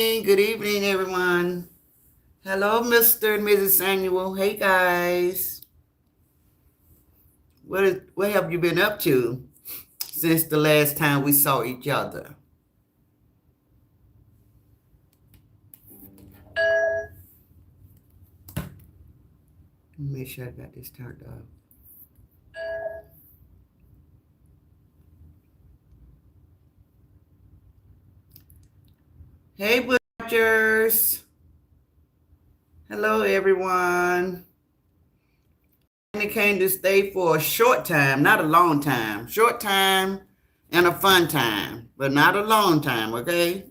Good evening, everyone. Hello, Mr. and Mrs. Samuel. Hey, guys. What have you been up to since the last time we saw each other? Make sure I got this turned off. Hey, Butchers. Hello, everyone. I came to stay for a short time, not a long time. Short time and a fun time, but not a long time, okay?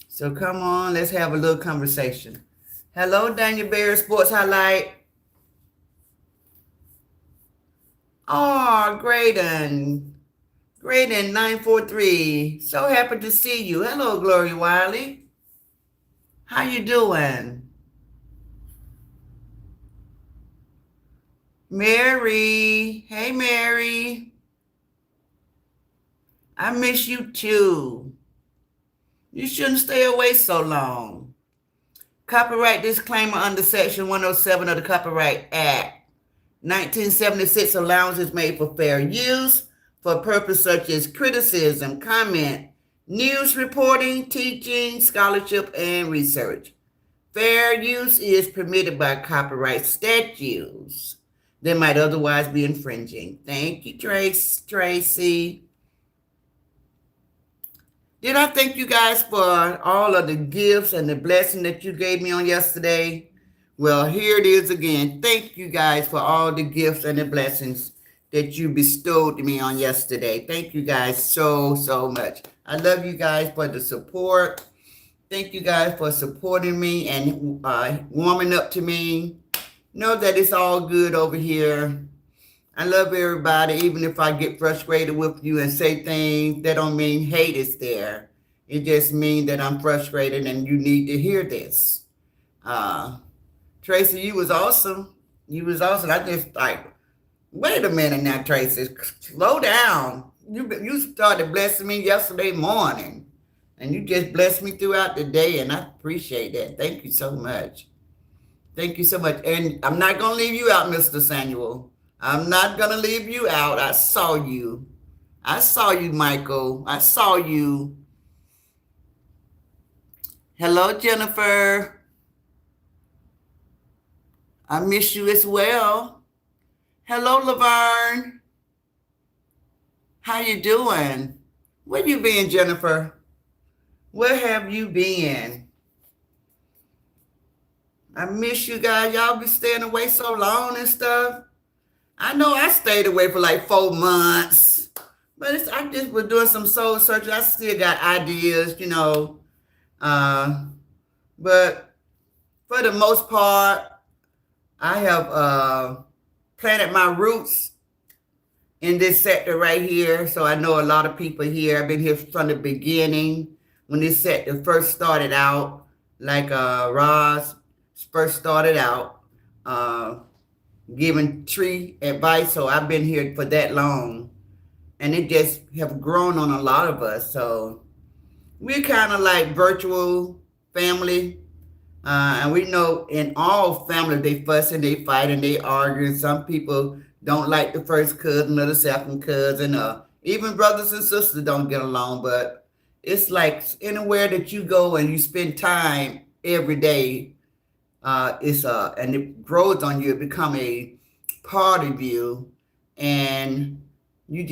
So come on, let's have a little conversation. Hello, Daniel Bear Sports Highlight. Oh, Graydon. Graydon 943. So happy to see you. Hello, Gloria Wiley. How you doing? Mary. Hey, Mary. I miss you too. You shouldn't stay away so long. Copyright disclaimer under Section 107 of the Copyright Act. 1976 allowance is made for fair use for purposes such as criticism, comment, news reporting, teaching, scholarship, and research. Fair use is permitted by copyright statutes that might otherwise be infringing. Thank you, Tracy. Did I thank you guys for all of the gifts and the blessing that you gave me on yesterday? Well, here it is again. Thank you guys for all the gifts and the blessings that you bestowed me on yesterday. Thank you guys so much. I love you guys for the support. Thank you guys for supporting me and warming up to me. Know that it's all good over here. I love everybody, even if I get frustrated with you and say things, that don't mean hate is there. It just means that I'm frustrated and you need to hear this. Tracy, you was awesome. You was awesome. I just like, wait a minute now, Tracy. Slow down. You started blessing me yesterday morning. And you just blessed me throughout the day, and I appreciate that. Thank you so much. Thank you so much. And I'm not going to leave you out, Mr. Samuel. I'm not going to leave you out. I saw you. I saw you, Michael. I saw you. Hello, Jennifer. I miss you as well. Hello, Laverne. How you doing? Where you been, Jennifer? Where have you been? I miss you guys. Y'all be staying away so long and stuff. I know I stayed away for like 4 months, but I just was doing some soul searching. I still got ideas, but for the most part, I have planted my roots in this sector right here. So I know a lot of people here. I've been here from the beginning when this sector first started out, like Roz first started out giving tree advice. So I've been here for that long, and it just have grown on a lot of us. So we're kind of like virtual family. And we know in all families, they fuss and they fight and they argue. Some people don't like the first cousin or the second cousin. Even brothers and sisters don't get along. But it's like anywhere that you go and you spend time every day, and it grows on you. It become a part of you, and you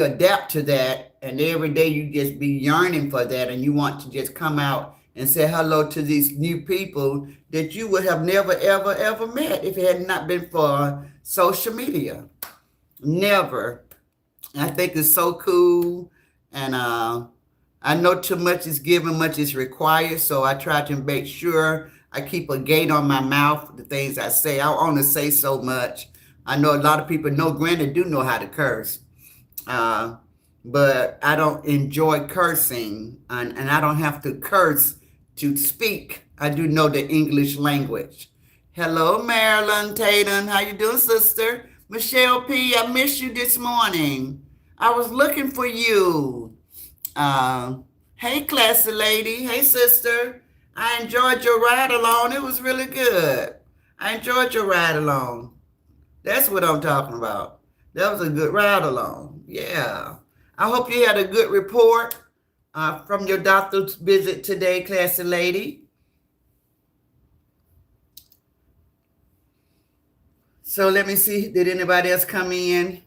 adapt to that. And every day you just be yearning for that, and you want to just come out and say hello to these new people that you would have never, ever, ever met if it had not been for social media. Never. I think it's so cool. And I know too much is given, much is required. So I try to make sure I keep a gate on my mouth, the things I say. I only say so much. I know a lot of people know, granted, do know how to curse. But I don't enjoy cursing, and I don't have to curse to speak. I do know the English language. Hello, Marilyn Tatum. How you doing, sister? Michelle P., I missed you this morning. I was looking for you. Hey, classy lady. Hey, sister. I enjoyed your ride along. It was really good. I enjoyed your ride along. That's what I'm talking about. That was a good ride along. Yeah. I hope you had a good report from your doctor's visit today, classy lady. So let me see. Did anybody else come in?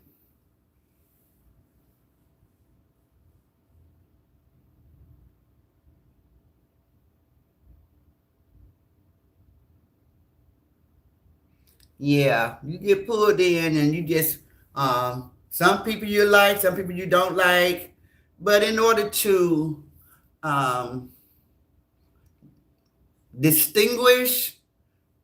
Yeah, you get pulled in and you just some people you like, some people you don't like. But in order to um, distinguish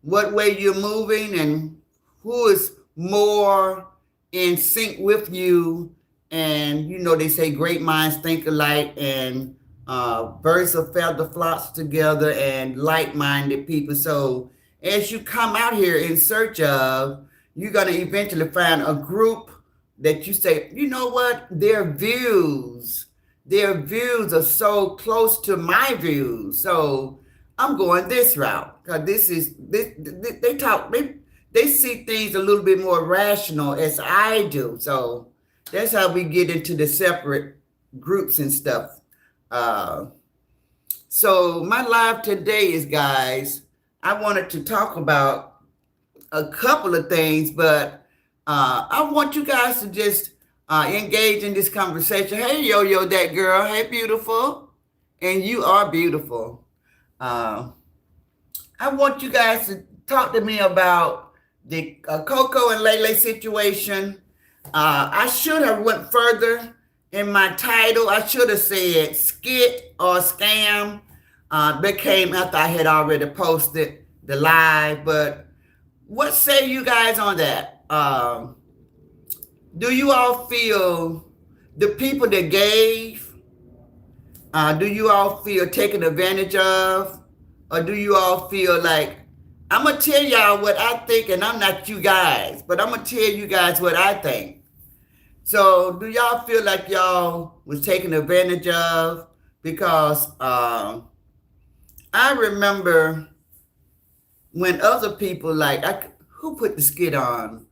what way you're moving and who is more in sync with you. And they say great minds think alike, and birds of feather flocks together, and like-minded people. So as you come out here in search of, you're going to eventually find a group that you say, you know what, their views are so close to my views. So I'm going this route because they talk they see things a little bit more rational as I do. So that's how we get into the separate groups and stuff. Uh, so my live today is, guys, I wanted to talk about a couple of things, but I want you guys to just engage in this conversation. Hey, yo, that girl. Hey, beautiful. And you are beautiful. Uh, I want you guys to talk to me about the Coco and Lele situation. I should have went further in my title. I should have said skit or scam. That came after I had already posted the live. But what say you guys on that? Do you all feel the people that gave? Do you all feel taken advantage of? Or do you all feel like, I'm going to tell y'all what I think, and I'm not you guys, but I'm going to tell you guys what I think. So do y'all feel like y'all was taken advantage of? Because I remember when other people, who put the skit on?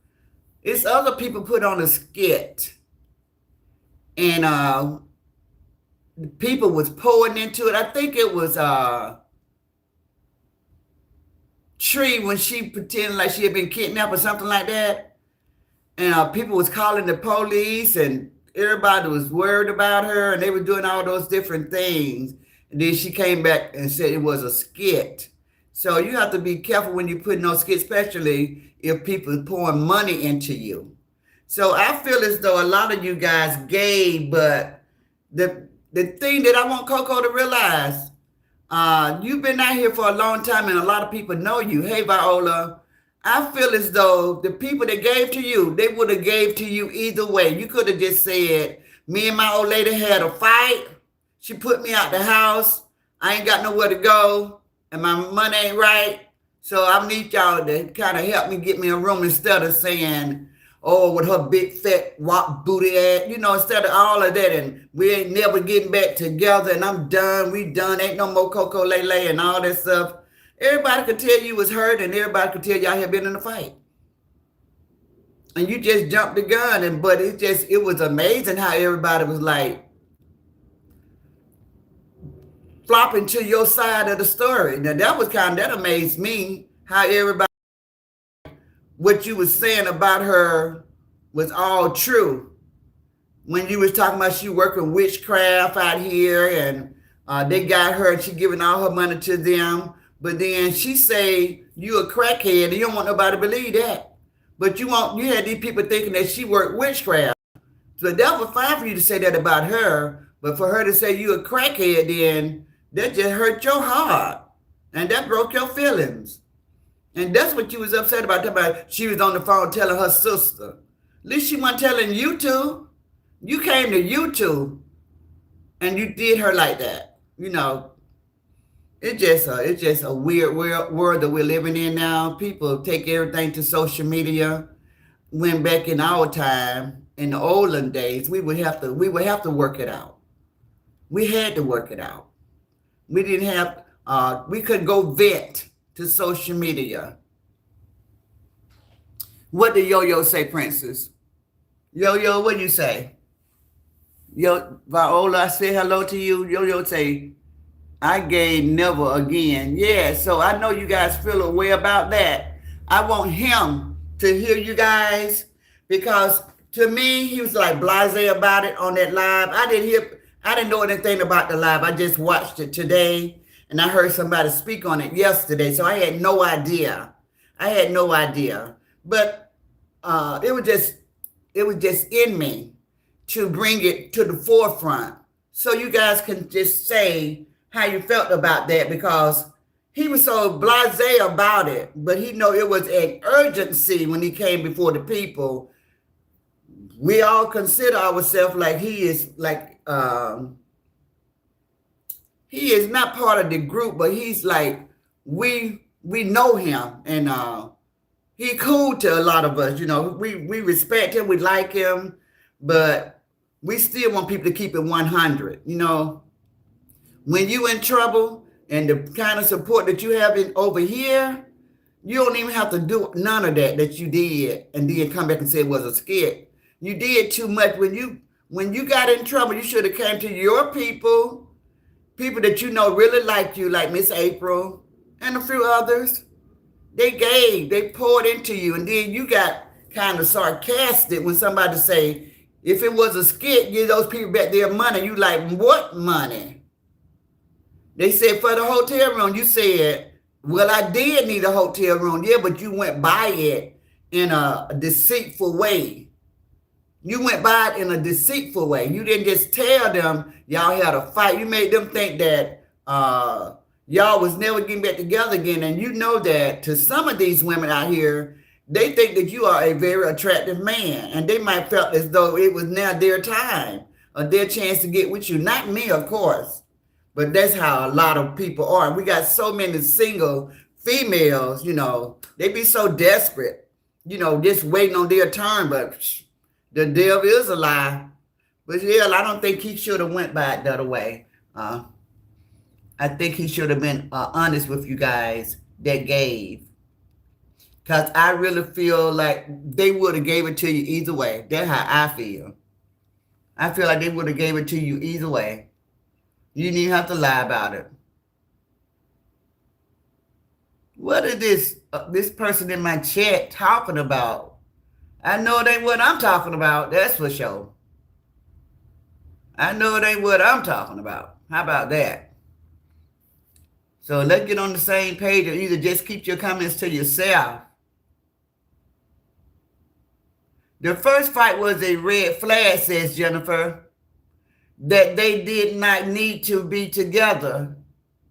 It's other people put on a skit. And people was pouring into it. I think it was Tree, when she pretended like she had been kidnapped or something like that. And people was calling the police, and everybody was worried about her, and they were doing all those different things. And then she came back and said it was a skit. So you have to be careful when you're putting on skits, especially if people are pouring money into you. So I feel as though a lot of you guys gave, but the thing that I want Coco to realize, you've been out here for a long time and a lot of people know you. Hey, Viola, I feel as though the people that gave to you, they would have gave to you either way. You could have just said, me and my old lady had a fight. She put me out the house. I ain't got nowhere to go, and my money ain't right. So I need y'all to kind of help me get me a room, instead of saying, oh, with her big fat rock booty ass, instead of all of that, and we ain't never getting back together, and I'm done, we done, ain't no more Coco Lele and all that stuff. Everybody could tell you was hurt, and everybody could tell y'all had been in a fight. And you just jumped the gun, but it was amazing how everybody was like flopping to your side of the story. Now that amazed me, how everybody, what you was saying about her was all true. When you was talking about she working witchcraft out here, and they got her and she giving all her money to them. But then she say you a crackhead, and you don't want nobody to believe that. But you had these people thinking that she worked witchcraft. So that was fine for you to say that about her. But for her to say you a crackhead, then that just hurt your heart. And that broke your feelings. And that's what you was upset about. She was on the phone telling her sister. At least she wasn't telling you to. You came to YouTube and you did her like that. It's just a weird world that we're living in now. People take everything to social media. When back in our time, in the olden days, we would have to work it out. We had to work it out. We didn't have, we couldn't go vent to social media. What did Yo-Yo say, Princess? Yo-Yo, what do you say? Yo, Viola, I say hello to you. Yo-Yo say, I gave never again. Yeah, so I know you guys feel a way about that. I want him to hear you guys because to me, he was like blasé about it on that live. I didn't know anything about the live. I just watched it today and I heard somebody speak on it yesterday. So I had no idea. I had no idea. But it was just in me to bring it to the forefront. So you guys can just say how you felt about that because he was so blasé about it, but he know it was an urgency when he came before the people. We all consider ourselves like he is like he is not part of the group, but he's like we know him and he cool to a lot of us. You know, we respect him, we like him, but we still want people to keep it 100. You know, when you in trouble and the kind of support that you have in over here, you don't even have to do none of that you did and then come back and say it was a skit. You did too much. When you got in trouble, you should have came to your people that you know really like you, like Miss April and a few others. They poured into you, and then you got kind of sarcastic when somebody say, if it was a skit, give those people back their money. You like, what money? They said for the hotel room. You said, well, I did need a hotel room. Yeah, but you went by it in a deceitful way. You went by it in a deceitful way. You didn't just tell them y'all had a fight. You made them think that y'all was never getting back together again. And you know that to some of these women out here, they think that you are a very attractive man. And they might felt as though it was now their time or their chance to get with you. Not me, of course. But that's how a lot of people are. We got so many single females, you know, they be so desperate, you know, just waiting on their turn. But the devil is a lie. But yeah, I don't think he should have went by it the other way. I think he should have been honest with you guys that gave. Because I really feel like they would have gave it to you either way. That's how I feel. I feel like they would have gave it to you either way. You didn't even have to lie about it. What is this person in my chat talking about? I know it ain't what I'm talking about. That's for sure. I know it ain't what I'm talking about. How about that? So let's get on the same page or either just keep your comments to yourself. The first fight was a red flag, says Jennifer, that they did not need to be together.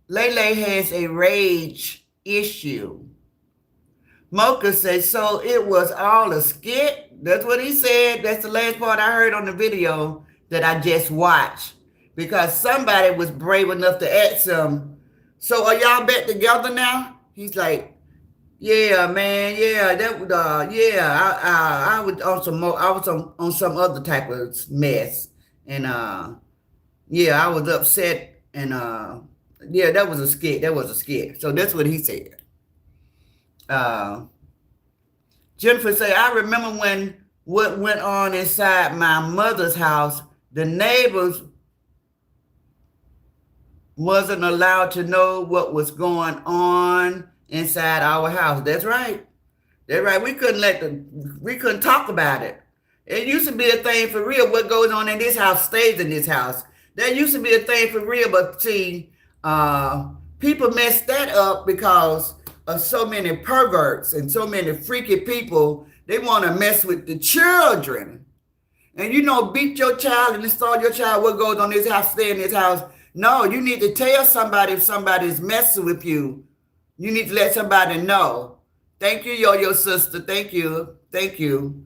Lele has a rage issue. Mocha says, so it was all a skit? That's what he said. That's the last part I heard on the video that I just watched. Because somebody was brave enough to ask him, so are y'all back together now? He's like, yeah, man, yeah, that yeah, I was on some more, I was on some other type of mess. And yeah, I was upset and yeah, that was a skit. That was a skit. So that's what he said. Jennifer say, I remember when what went on inside my mother's house, the neighbors wasn't allowed to know what was going on inside our house. That's right. That's right. We couldn't talk about it. It used to be a thing for real. What goes on in this house stays in this house. That used to be a thing for real, but see, people messed that up because of so many perverts and so many freaky people. They want to mess with the children. And you know, beat your child and install your child, what goes on in this house, stay in this house. No, you need to tell somebody if somebody's messing with you. You need to let somebody know. Thank you, Yo-Yo sister. Thank you. Thank you.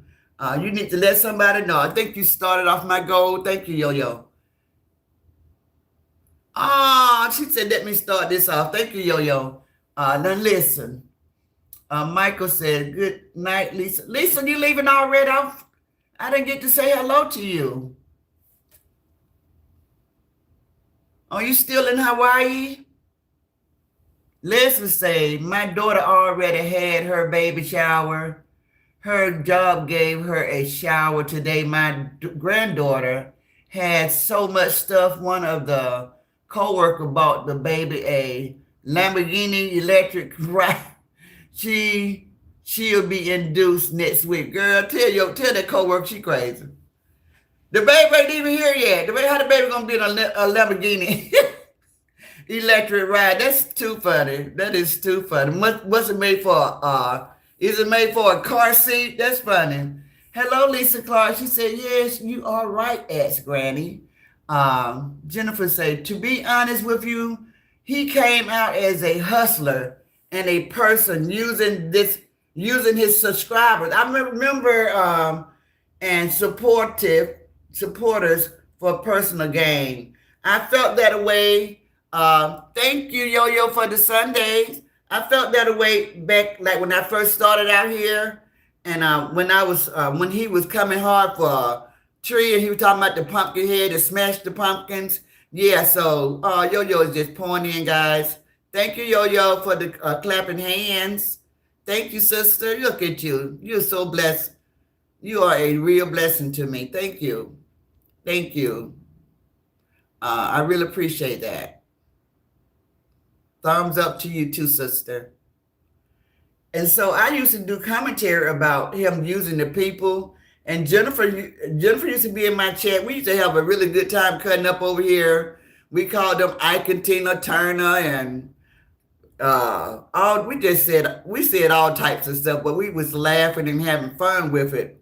You need to let somebody know. I think you started off my goal. Thank you, Yo-Yo. She said, let me start this off. Thank you, Yo-Yo. Now listen. Michael said, good night, Lisa. Lisa, you leaving already? I didn't get to say hello to you. Are you still in Hawaii? Leslie say, my daughter already had her baby shower. Her job gave her a shower today. My granddaughter had so much stuff. One of the co-worker bought the baby a Lamborghini electric ride. She she'll be induced next week. Girl, tell that co-worker she crazy. The baby ain't even here yet. How the baby gonna be in a Lamborghini electric ride? That's too funny. That is too funny. What's it made for? Is it made for a car seat? That's funny. Hello, Lisa Clark. She said, yes, you are right, asked Granny. Jennifer said, to be honest with you, he came out as a hustler and a person using his subscribers. I remember and supporters for personal gain. I felt that way. Thank you, Yo-Yo, for the Sundays. I felt that way back, like when I first started out here, and when he was coming hard for a tree, and he was talking about the pumpkin head to smash the pumpkins. Yeah, so Yo-Yo is just pouring in, guys. Thank you, Yo-Yo, for the clapping hands. Thank you, sister. Look at you. You're so blessed. You are a real blessing to me. Thank you. Thank you. I really appreciate that. Thumbs up to you too, sister. And so I used to do commentary about him using the people. And Jennifer used to be in my chat. We used to have a really good time cutting up over here. We called them Ike and Tina Turner, and we said all types of stuff, but we was laughing and having fun with it.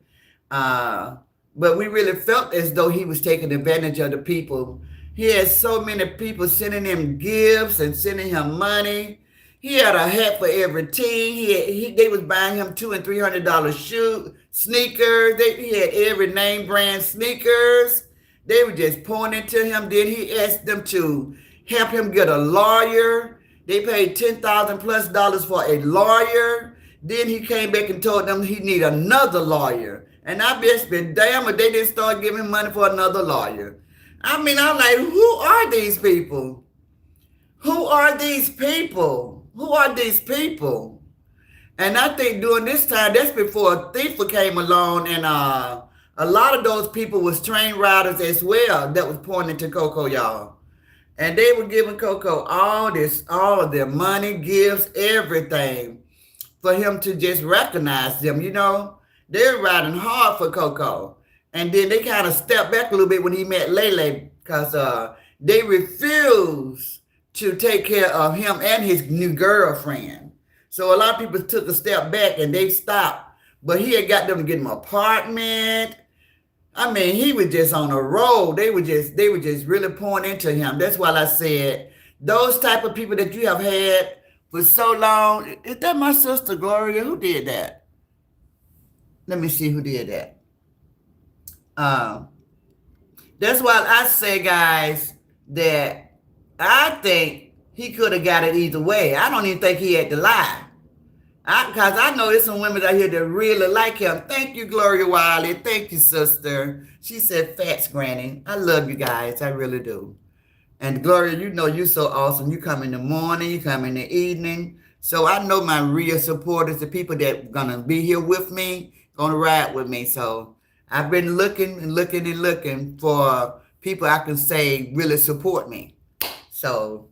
But we really felt as though he was taking advantage of the people. He had so many people sending him gifts and sending him money. He had a hat for every team. They was buying him $200 and $300 sneakers. He had every name brand sneakers. They were just pouring into him. Then he asked them to help him get a lawyer. They paid $10,000+ for a lawyer. Then he came back and told them he need another lawyer. And I just been damn if they didn't start giving him money for another lawyer. I mean, I'm like, who are these people? Who are these people? Who are these people? And I think during this time, that's before FIFA came along, and a lot of those people was train riders as well that was pointing to Coco, y'all. And they were giving Coco all of their money, gifts, everything for him to just recognize them, you know. They're riding hard for Coco. And then they kind of stepped back a little bit when he met Lele, because they refused to take care of him and his new girlfriend. So a lot of people took a step back and they stopped. But he had got them to get him an apartment. I mean, he was just on a roll. They were just really pouring into him. That's why I said, those type of people that you have had for so long. Is that my sister Gloria? Who did that? Let me see who did that. That's why I say, guys, that I think he could have got it either way. I don't even think he had to lie. Because I know there's some women out here that really like him. Thank you, Gloria Wiley. Thank you, sister. She said, "Fats, Granny." I love you guys. I really do. And Gloria, you know you're so awesome. You come in the morning, you come in the evening. So I know my real supporters, the people that are going to be here with me, going to ride with me. So I've been looking and looking and looking for people I can say really support me. So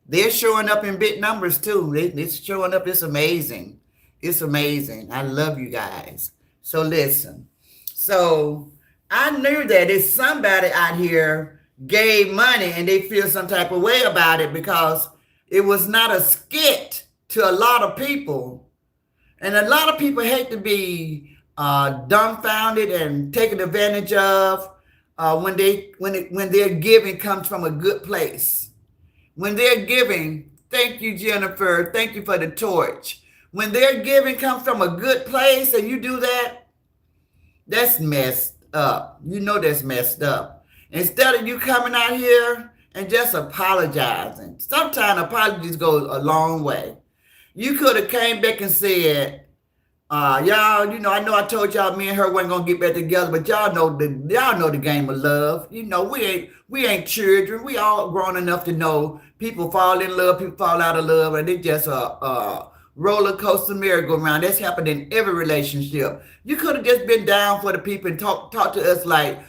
they're showing up in big numbers too. They're showing up. It's amazing. It's amazing. I love you guys. So listen. So I knew that if somebody out here gave money and they feel some type of way about it, because it was not a skit to a lot of people. And a lot of people hate to be dumbfounded and taken advantage of when their giving comes from a good place. When they're giving, thank you, Jennifer. Thank you for the torch. When their giving comes from a good place and you do that, that's messed up. You know that's messed up. Instead of you coming out here and just apologizing, sometimes apologies go a long way. You could have came back and said, Y'all, I know I told y'all me and her wasn't gonna get back together, but y'all know the game of love. We ain't children. We all grown enough to know people fall in love, people fall out of love, and it's just a roller coaster merry-go-round. That's happened in every relationship. You could have just been down for the people and talk to us like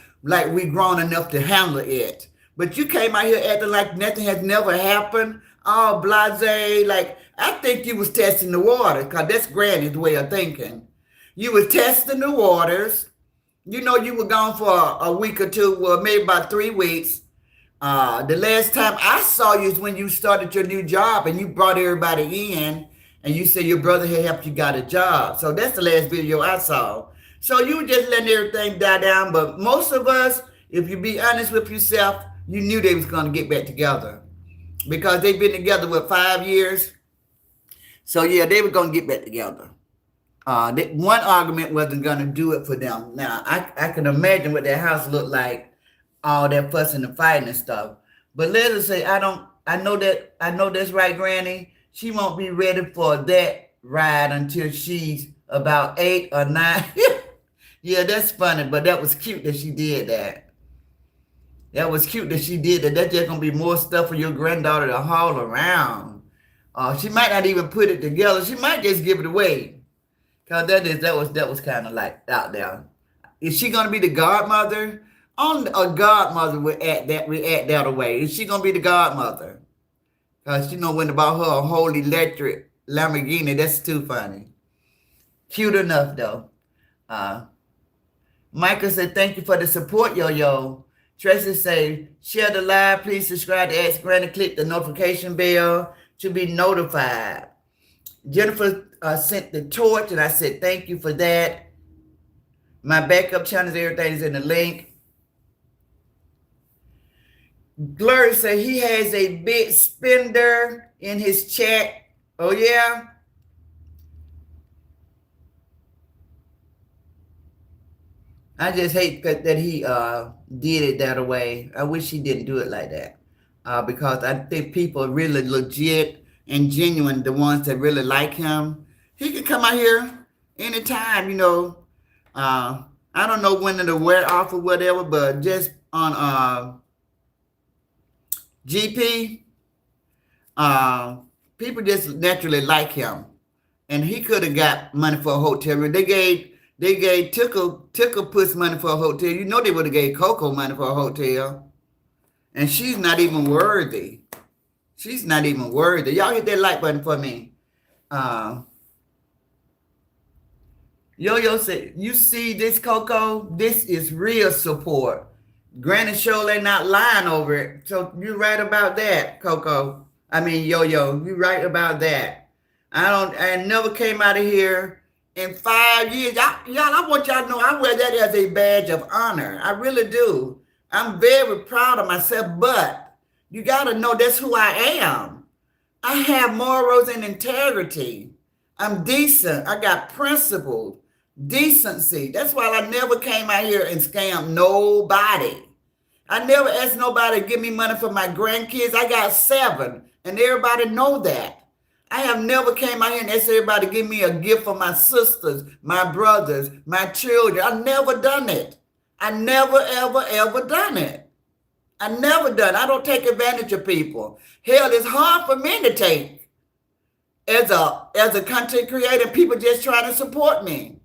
we grown enough to handle it. But you came out here acting like nothing has never happened, all blase. Like, I think you was testing the water, because that's Granny's way of thinking. You was testing the waters. You were gone for a week or two, well, maybe about 3 weeks. The last time I saw you is when you started your new job and you brought everybody in and you said your brother had helped you got a job. So that's the last video I saw. So you were just letting everything die down. But most of us, if you be honest with yourself, you knew they was going to get back together because they've been together, what, 5 years? So yeah, they were going to get back together. One argument wasn't going to do it for them. Now, I can imagine what their house looked like, all that fussing and fighting and stuff. But let us say, I know that's right, Granny. She won't be ready for that ride until she's about 8 or 9. Yeah, that's funny, but that was cute that she did that. That was cute that she did that. That's just gonna be more stuff for your granddaughter to haul around. She might not even put it together. She might just give it away. Cause that was kind of like out there. Is she gonna be the godmother? Only a godmother would react that way. Is she gonna be the godmother? Cause she know when to buy her a whole electric Lamborghini. That's too funny. Cute enough though. Michael said, thank you for the support, yo. Tracy say, share the live. Please subscribe to Ask Granny. Click the notification bell to be notified. Jennifer sent the torch, and I said, thank you for that. My backup channels, everything's in the link. Glory said he has a big spender in his chat. Oh, yeah? I just hate that he did it that way. I wish he didn't do it like that. Because I think people are really legit and genuine, the ones that really like him. He can come out here anytime, I don't know when it'll wear off or whatever, but just on GP, people just naturally like him. And he could have got money for a hotel room. They gave Tickle Puss money for a hotel. They would have gave Coco money for a hotel. And she's not even worthy. She's not even worthy. Y'all hit that like button for me. Yo said, you see this, Coco? This is real support. Granny surely not lying over it. So you're right about that, Coco. I mean, Yo, you're right about that. I never came out of here in 5 years. Y'all, I want y'all to know I wear that as a badge of honor. I really do. I'm very proud of myself, but you got to know that's who I am. I have morals and integrity. I'm decent. I got principles, decency. That's why I never came out here and scammed nobody. I never asked nobody to give me money for my grandkids. I got 7, and everybody know that. I have never came out here and asked everybody to give me a gift for my sisters, my brothers, my children. I've never done it. I never, ever, ever done it. I never done. I don't take advantage of people. Hell, it's hard for me to take as a content creator. People just trying to support me.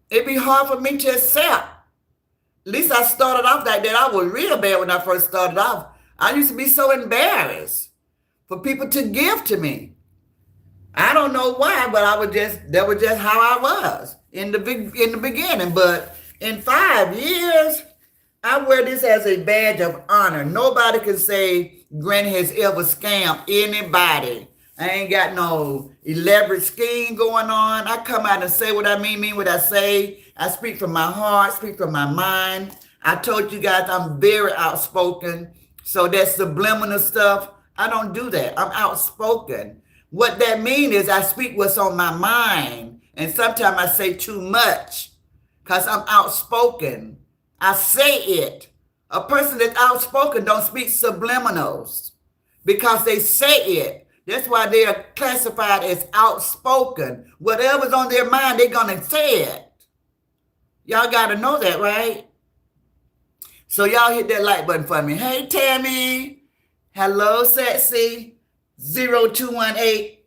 It'd be hard for me to accept. At least I started off like that. I was real bad when I first started off. I used to be so embarrassed for people to give to me. I don't know why, but that was just how I was in the beginning. But in 5 years, I wear this as a badge of honor. Nobody can say Granny has ever scammed anybody. I ain't got no elaborate scheme going on. I come out and say what I mean what I say. I speak from my heart, speak from my mind. I told you guys I'm very outspoken. So that subliminal stuff, I don't do that. I'm outspoken. What that means is I speak what's on my mind. And sometimes I say too much because I'm outspoken. I say it. A person that's outspoken don't speak subliminals because they say it. That's why they are classified as outspoken. Whatever's on their mind, they're going to say it. Y'all got to know that, right? So y'all hit that like button for me. Hey, Tammy. Hello, sexy. 0218.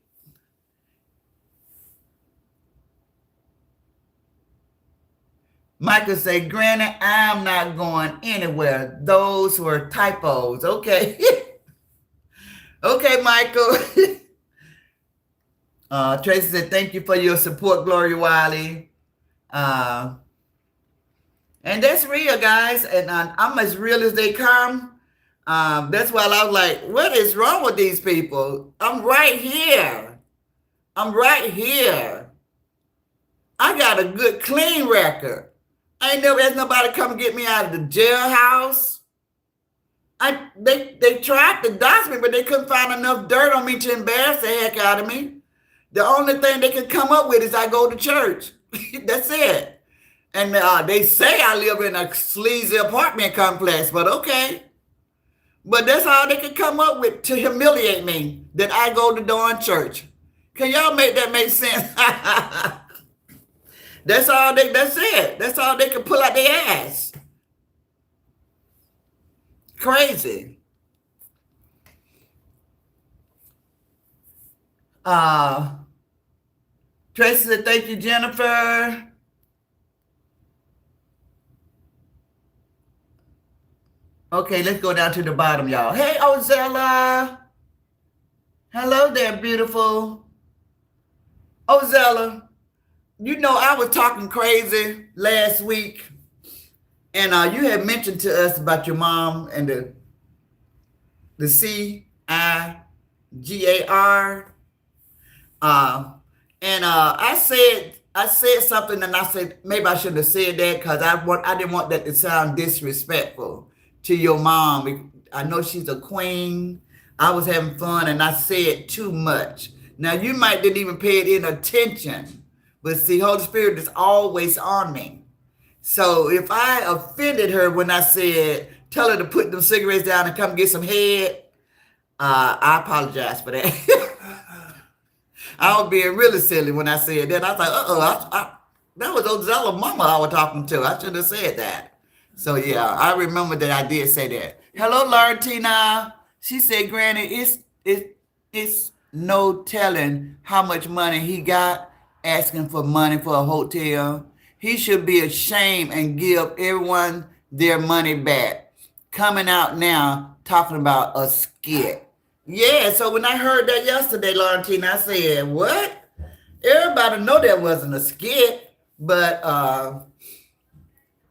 Michael say, Granny, I'm not going anywhere. Those were typos. Okay. Okay, Michael. Tracy said, thank you for your support, Gloria Wiley. And that's real, guys. And I'm as real as they come. That's why I was like, what is wrong with these people? I'm right here. I'm right here. I got a good, clean record. I ain't never had nobody come get me out of the jailhouse. They tried to dox me, but they couldn't find enough dirt on me to embarrass the heck out of me. The only thing they could come up with is I go to church. That's it. And they say I live in a sleazy apartment complex, but okay. But that's all they could come up with to humiliate me, that I go to darn church. Can y'all make that make sense? That's it. That's all they can pull out their ass. Crazy. Tracy said, thank you, Jennifer. Okay, let's go down to the bottom, y'all. Hey, Ozella. Hello there, beautiful. Ozella, you know I was talking crazy last week, and you had mentioned to us about your mom and the CIGAR. And I said something, and I said maybe I shouldn't have said that because I didn't want that to sound disrespectful to your mom. I know she's a queen. I was having fun, and I said too much. Now you might didn't even pay it in attention, but see, Holy Spirit is always on me. So if I offended her when I said, tell her to put them cigarettes down and come get some head, I apologize for that. I was being really silly when I said that. I was like, that was Ozella mama I was talking to. I should have said that. So yeah, I remember that I did say that. Hello, Lartina. She said, Granny, it's no telling how much money he got asking for money for a hotel. He should be ashamed and give everyone their money back. Coming out now talking about a skit. Yeah, so when I heard that yesterday, Laurentina, I said, what? Everybody know that wasn't a skit, but I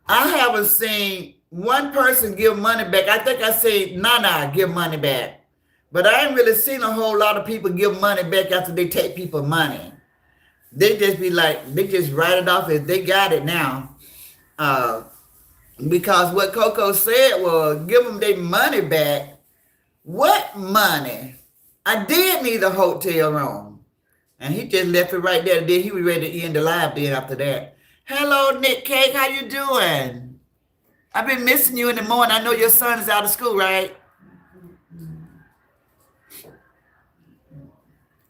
haven't seen one person give money back. I think I said Nana give money back, but I ain't really seen a whole lot of people give money back after they take people money. They just be like, they just write it off as they got it now. Because what Coco said was give them their money back. What money? I did need a hotel room. And he just left it right there. Then he was ready to end the live then after that. Hello, Nick Cake. How you doing? I've been missing you in the morning. I know your son is out of school, right?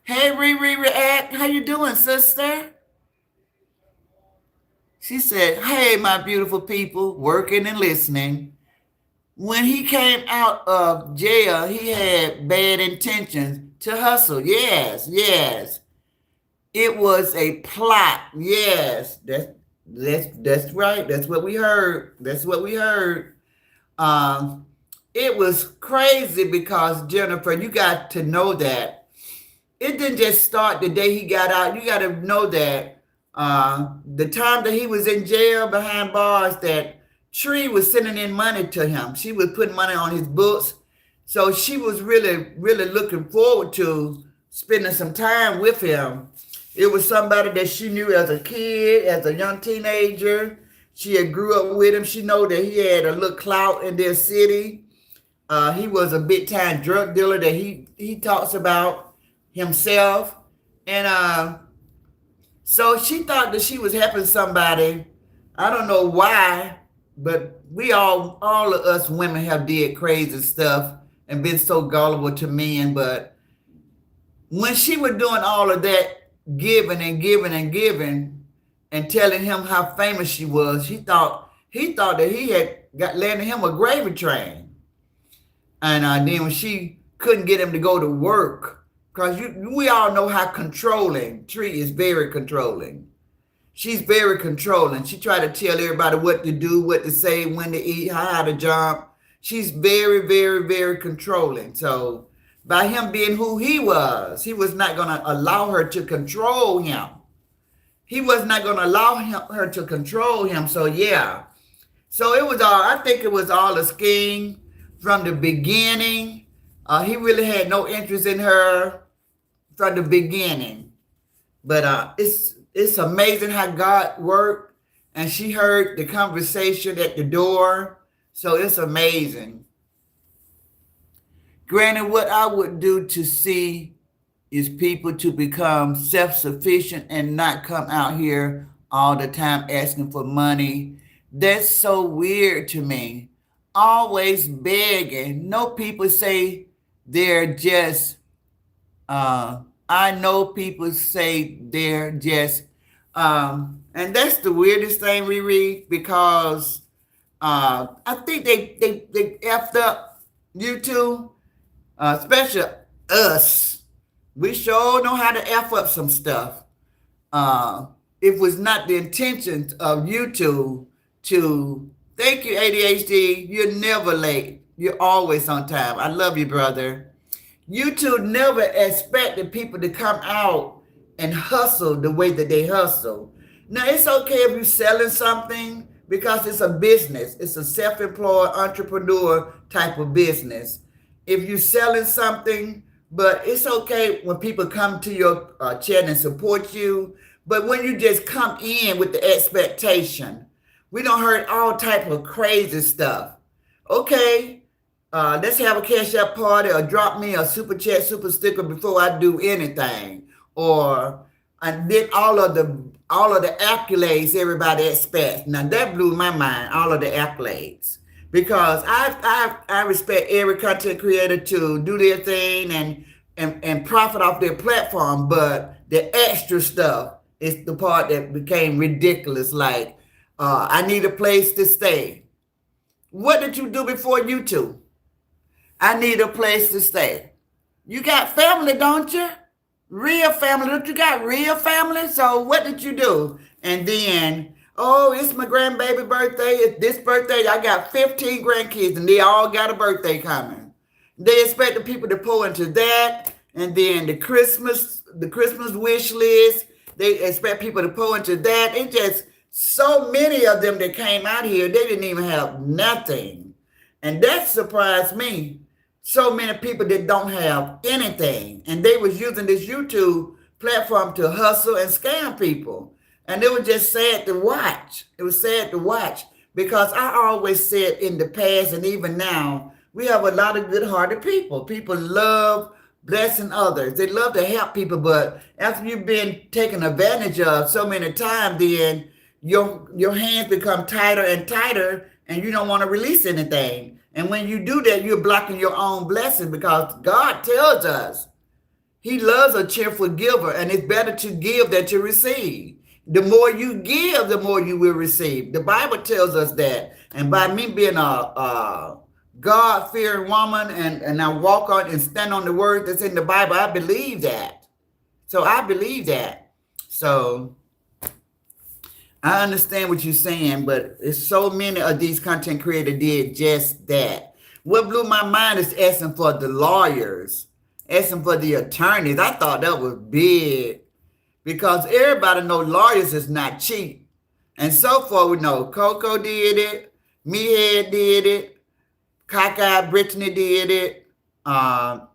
Hey, Riri React. How you doing, sister? She said, hey, my beautiful people, working and listening. When he came out of jail, he had bad intentions to hustle. Yes. It was a plot. Yes, that's right. That's what we heard. It was crazy because, Jennifer, you got to know that it didn't just start the day he got out. You got to know that the time that he was in jail behind bars, that Tree was sending in money to him. She was putting money on his books. So she was really, really looking forward to spending some time with him. It was somebody that she knew as a kid, as a young teenager. She had grew up with him. She know that he had a little clout in their city. He was a big-time drug dealer that he talks about himself. And so she thought that she was helping somebody. I don't know why, but we all of us women have did crazy stuff and been so gullible to men. But When she was doing all of that, giving and giving and giving, and telling him how famous she was, he thought that he had got landed him a gravy train. And then when she couldn't get him to go to work, because we all know how controlling Tree is. Very controlling. She's very controlling. She tried to tell everybody what to do, what to say, when to eat, how to jump. She's very, very, very controlling. So by him being who he was not going to allow her to control him. He was not going to allow her to control him. So yeah. So it was all, I think it was all a scheme from the beginning. He really had no interest in her from the beginning. But it's amazing how God worked, and she heard the conversation at the door. So it's amazing. Granted, what I would do to see is people to become self-sufficient and not come out here all the time asking for money. That's so weird to me. Always begging. No, people say they're just I know people say they're just and that's the weirdest thing we read, because I think they effed up YouTube, especially us. We sure know how to F up some stuff. It was not the intention of YouTube to, thank you, ADHD. You're never late. You're always on time. I love you, brother. YouTube never expected people to come out and hustle the way that they hustle. Now, it's okay if you're selling something, because it's a business. It's a self-employed entrepreneur type of business. If you're selling something, but it's okay when people come to your channel and support you. But when you just come in with the expectation, we don't heard all type of crazy stuff. Okay, let's have a cash out party, or drop me a super chat, super sticker before I do anything. Or I did all of the accolades everybody expects. Now that blew my mind, all of the accolades. Because I respect every content creator to do their thing and profit off their platform, but the extra stuff is the part that became ridiculous. Like, I need a place to stay. What did you do before YouTube? I need a place to stay. You got family, don't you? Real family. Don't you got real family? So what did you do? And then, oh, it's my grandbaby birthday. It's this birthday. I got 15 grandkids, and they all got a birthday coming. They expect the people to pour into that. And then the Christmas wish list. They expect people to pour into that. It just, so many of them that came out here, they didn't even have nothing. And that surprised me. So many people that don't have anything. And they was using this YouTube platform to hustle and scam people. And it was just sad to watch. It was sad to watch, because I always said in the past, and even now, we have a lot of good-hearted people. People love blessing others. They love to help people, but after you've been taken advantage of so many times, then your hands become tighter and tighter, and you don't want to release anything. And when you do that, you're blocking your own blessing, because God tells us He loves a cheerful giver, and it's better to give than to receive. The more you give, the more you will receive. The Bible tells us that. And by me being a God-fearing woman, and I walk on and stand on the word that's in the Bible, I believe that. So I believe that. So I understand what you're saying, but it's so many of these content creators did just that. What blew my mind is asking for the lawyers, asking for the attorneys. I thought that was big, because everybody knows lawyers is not cheap. And so far we know Coco did it, Meathead did it, Cockeyed Brittany did it, Thiefer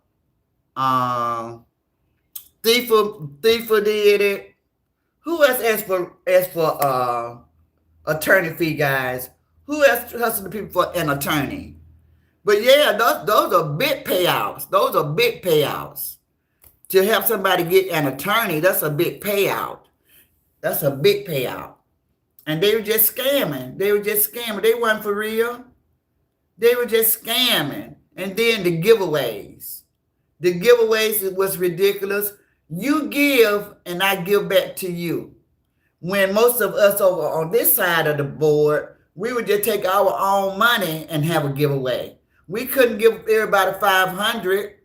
did it. Who else asked for attorney fee, guys? Who else hustled the people for an attorney? But yeah, those are big payouts. Those are big payouts. To help somebody get an attorney, that's a big payout. That's a big payout. And they were just scamming. They weren't for real. They were just scamming. And then the giveaways. The giveaways was ridiculous. You give and I give back to you. When most of us over on this side of the board, we would just take our own money and have a giveaway. We couldn't give everybody 500,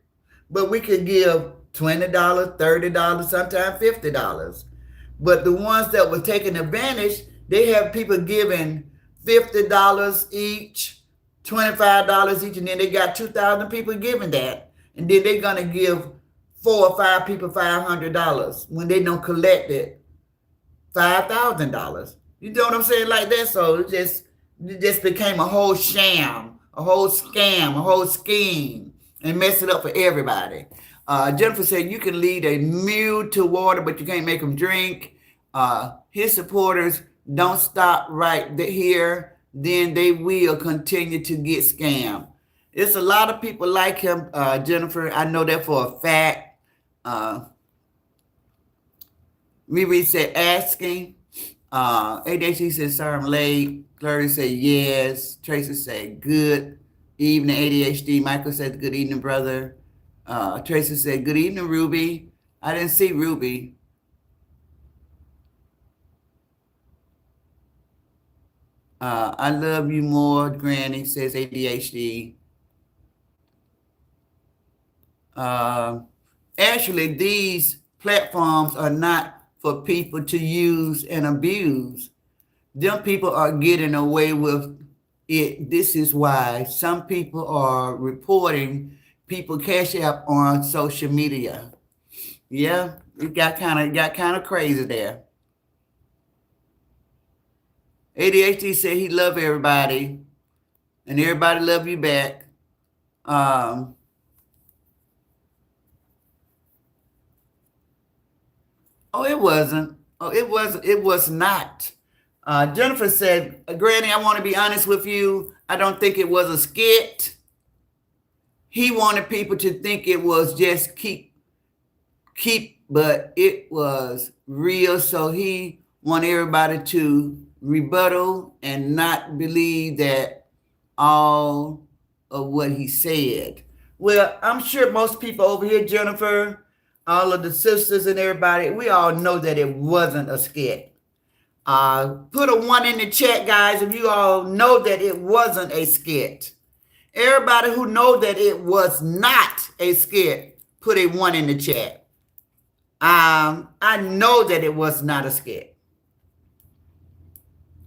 but we could give $20, $30, sometimes $50. But the ones that were taking advantage, they have people giving $50 each, $25 each, and then they got 2,000 people giving that. And then they're gonna give 4 or 5 people $500 when they don't collect it $5,000. You know what I'm saying? Like that. So it just became a whole sham, a whole scam, a whole scheme, and mess it up for everybody. Jennifer said you can lead a mule to water, but you can't make them drink. His supporters don't stop right here, then they will continue to get scammed. It's a lot of people like him, Jennifer. I know that for a fact. Riri said asking. ADHD said sorry I'm late. Clary said yes. Tracy said good evening ADHD. Michael said good evening brother. Tracy said good evening Ruby. I didn't see Ruby. I love you more, Granny, says ADHD. Actually, these platforms are not for people to use and abuse. Them people are getting away with it. This is why some people are reporting people cash app on social media. Yeah, it got kind of crazy there. ADHD said he love everybody, and everybody love you back. Oh, it wasn't. Oh, it was. It was not. Jennifer said, "Granny, I want to be honest with you. I don't think it was a skit. He wanted people to think it was just keep, but it was real. So he wanted everybody to rebuttal and not believe that all of what he said." Well, I'm sure most people over here, Jennifer, all of the sisters and everybody, we all know that it wasn't a skit. Put a 1 in the chat, guys, if you all know that it wasn't a skit. Everybody who know that it was not a skit, put a 1 in the chat. I know that it was not a skit.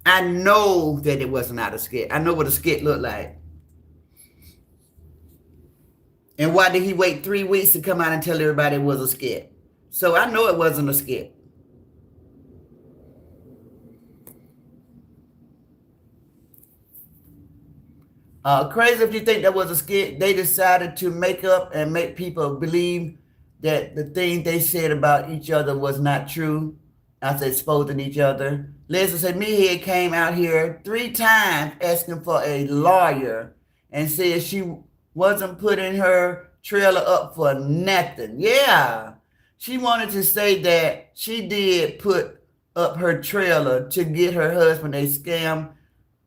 I know that it was not a skit. I know what a skit looked like. And why did he wait 3 weeks to come out and tell everybody it was a skit? So I know it wasn't a skit. Crazy if you think that was a skit. They decided to make up and make people believe that the thing they said about each other was not true after exposing each other. Leslie said, Meathead came out here 3 times asking for a lawyer and said she wasn't putting her trailer up for nothing. Yeah, she wanted to say that she did put up her trailer to get her husband a scam,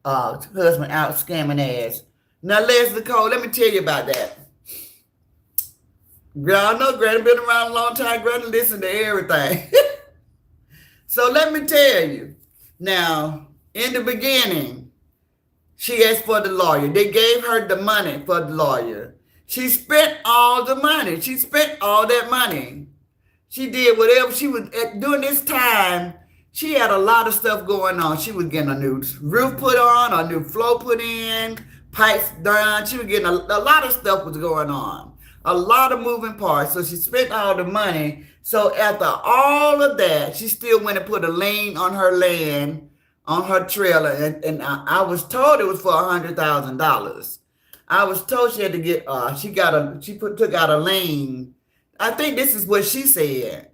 husband out scamming ass. Now, Leslie Cole, let me tell you about that. Girl, I know Granny been around a long time. Granny listen to everything. So let me tell you. Now, in the beginning, she asked for the lawyer. They gave her the money for the lawyer. She spent all the money. She spent all that money. She did whatever she was during this time. She had a lot of stuff going on. She was getting a new roof put on, a new floor put in, pipes done. She was getting a lot of stuff was going on. A lot of moving parts. So she spent all the money. So after all of that, she still went and put a lien on her land, on her trailer. And I was told it was for $100,000. I was told she had to get, took out a lien. I think this is what she said.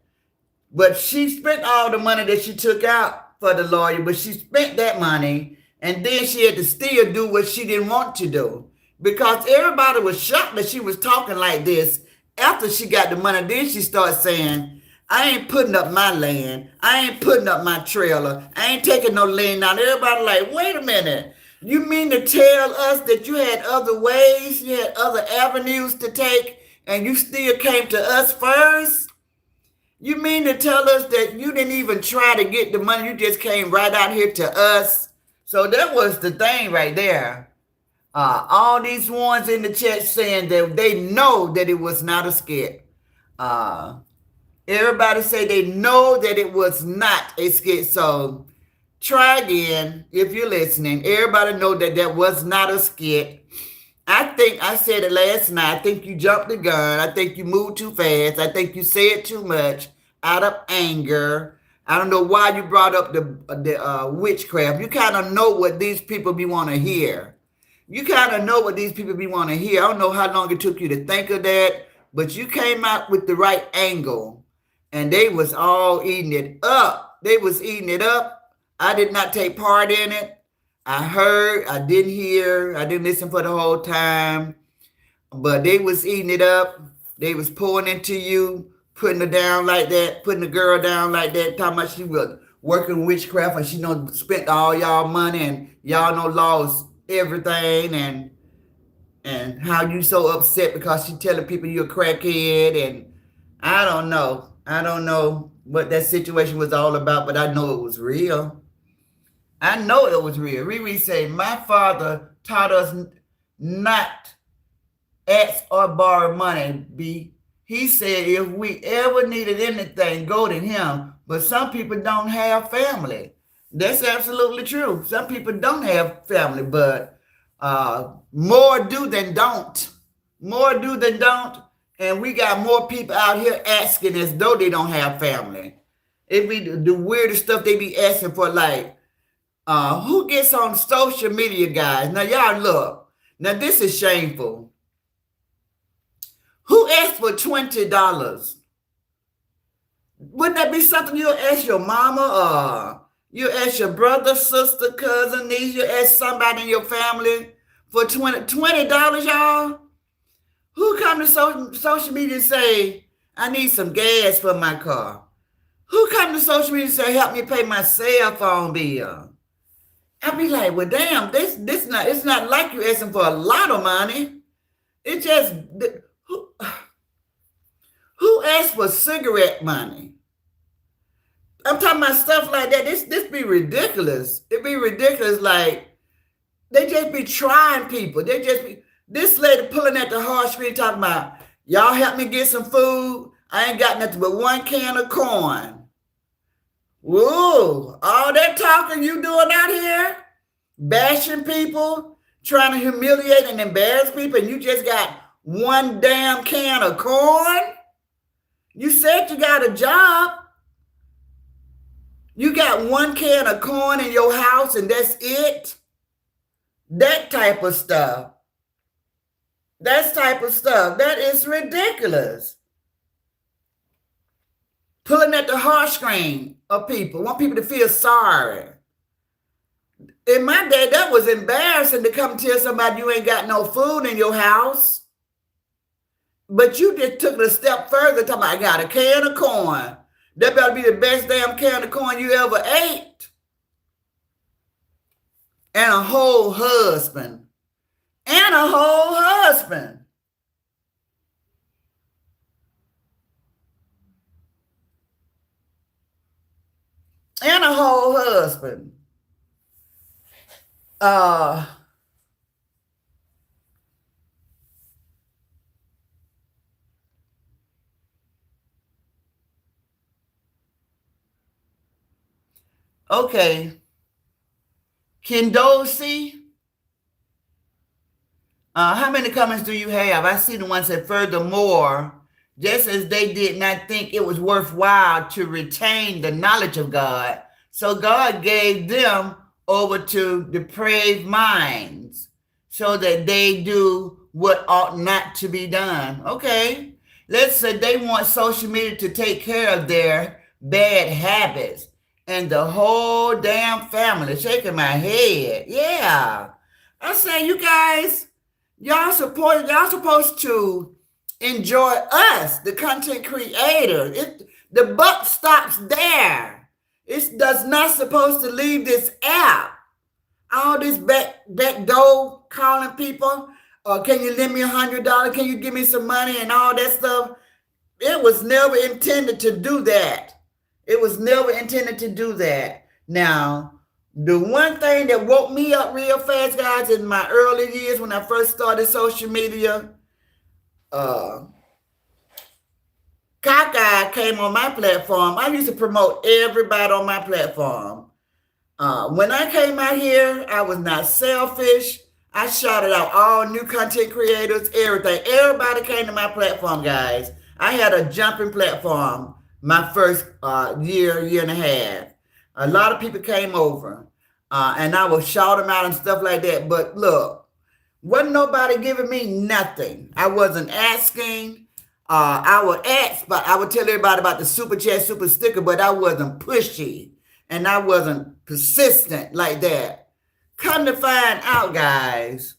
But she spent all the money that she took out for the lawyer, but she spent that money. And then she had to still do what she didn't want to do. Because everybody was shocked that she was talking like this after she got the money. Then she started saying, I ain't putting up my land. I ain't putting up my trailer. I ain't taking no land out. Everybody like, wait a minute. You mean to tell us that you had other ways, you had other avenues to take and you still came to us first? You mean to tell us that you didn't even try to get the money, you just came right out here to us? So that was the thing right there. All these ones in the chat saying that they know that it was not a skit. Uh, Everybody say they know that it was not a skit. So try again if you're listening. Everybody know that that was not a skit. I think I said it last night. I think you jumped the gun. I think you moved too fast. I think you said too much out of anger. I don't know why you brought up the witchcraft. You kind of know what these people be want to hear. You kind of know what these people be want to hear. I don't know how long it took you to think of that, but you came out with the right angle, and they was all eating it up. They was eating it up. I did not take part in it. I heard, I didn't hear, I didn't listen for the whole time, but they was eating it up. They was pouring into you, putting her down like that, putting the girl down like that, talking about she was working witchcraft and she spent all y'all money and y'all lost everything, and how you so upset because she telling people you're a crackhead, and I don't know. I don't know what that situation was all about, but I know it was real. I know it was real. Riri said, my father taught us not ask or borrow money. He said if we ever needed anything, go to him. But some people don't have family. That's absolutely true. Some people don't have family, but more do than don't. More do than don't. And we got more people out here asking as though they don't have family. It be the weirdest stuff they be asking for, like, who gets on social media, guys? Now, y'all look. Now, this is shameful. Who asked for $20? Wouldn't that be something you'll ask your mama, or you ask your brother, sister, cousin, niece, you ask somebody in your family for $20, y'all? Who come to social media and say, I need some gas for my car? Who come to social media and say, help me pay my cell phone bill? I'd be like, well, damn, it's not like you asking for a lot of money. It just, who asked for cigarette money? I'm talking about stuff like that. This be ridiculous. It be ridiculous. Like, they just be trying people. They just be, this lady pulling at the hard screen talking about, y'all help me get some food. I ain't got nothing but one can of corn. Whoa, all that talking you doing out here, bashing people, trying to humiliate and embarrass people, and you just got one damn can of corn? You said you got a job. You got one can of corn in your house and that's it? That type of stuff. That is ridiculous. Pulling at the heartstring of people, want people to feel sorry. In my day, that was embarrassing to come tell somebody you ain't got no food in your house. But you just took it a step further, talking about, I got a can of corn. That better be the best damn can of corn you ever ate. And a whole husband. And a whole husband. And a whole husband. Okay. Kendosi. How many comments do you have? I see the ones that furthermore, just as they did not think it was worthwhile to retain the knowledge of God, so God gave them over to depraved minds so that they do what ought not to be done. Okay. Let's say they want social media to take care of their bad habits, and the whole damn family shaking my head. Yeah. I say, you guys, y'all supposed to enjoy us, the content creators. The buck stops there. It does not supposed to leave this app. All this back door calling people, can you lend me $100? Can you give me some money and all that stuff? It was never intended to do that. It was never intended to do that. Now, the one thing that woke me up real fast, guys, in my early years when I first started social media, uh, Coco came on my platform. I used to promote everybody on my platform. When I came out here, I was not selfish. I shouted out all new content creators, everything. Everybody came to my platform, guys. I had a jumping platform my first year and a half. A lot of people came over, and I would shout them out and stuff like that. But look, wasn't nobody giving me nothing. I wasn't asking. I would ask, but I would tell everybody about the super chat, super sticker, but I wasn't pushy and I wasn't persistent like that. Come to find out, guys,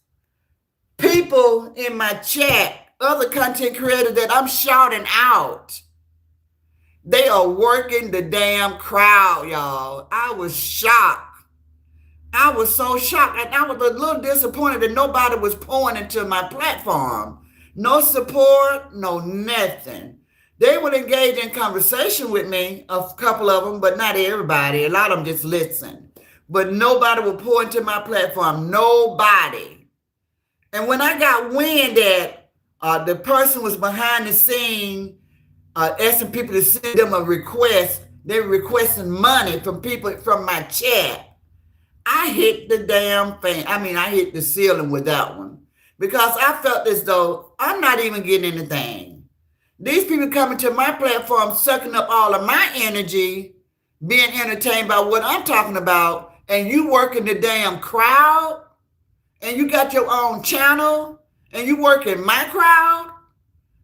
people in my chat, other content creators that I'm shouting out, they are working the damn crowd, y'all. I was shocked. I was so shocked, and I was a little disappointed that nobody was pouring into my platform. No support, no nothing. They would engage in conversation with me, a couple of them, but not everybody. A lot of them just listen. But nobody would pour into my platform. Nobody. And when I got wind that the person was behind the scene asking people to send them a request, they were requesting money from people from my chat, I hit the damn thing. I mean, I hit the ceiling with that one. Because I felt as though I'm not even getting anything. These people coming to my platform, sucking up all of my energy, being entertained by what I'm talking about, and you working the damn crowd, and you got your own channel, and you working my crowd.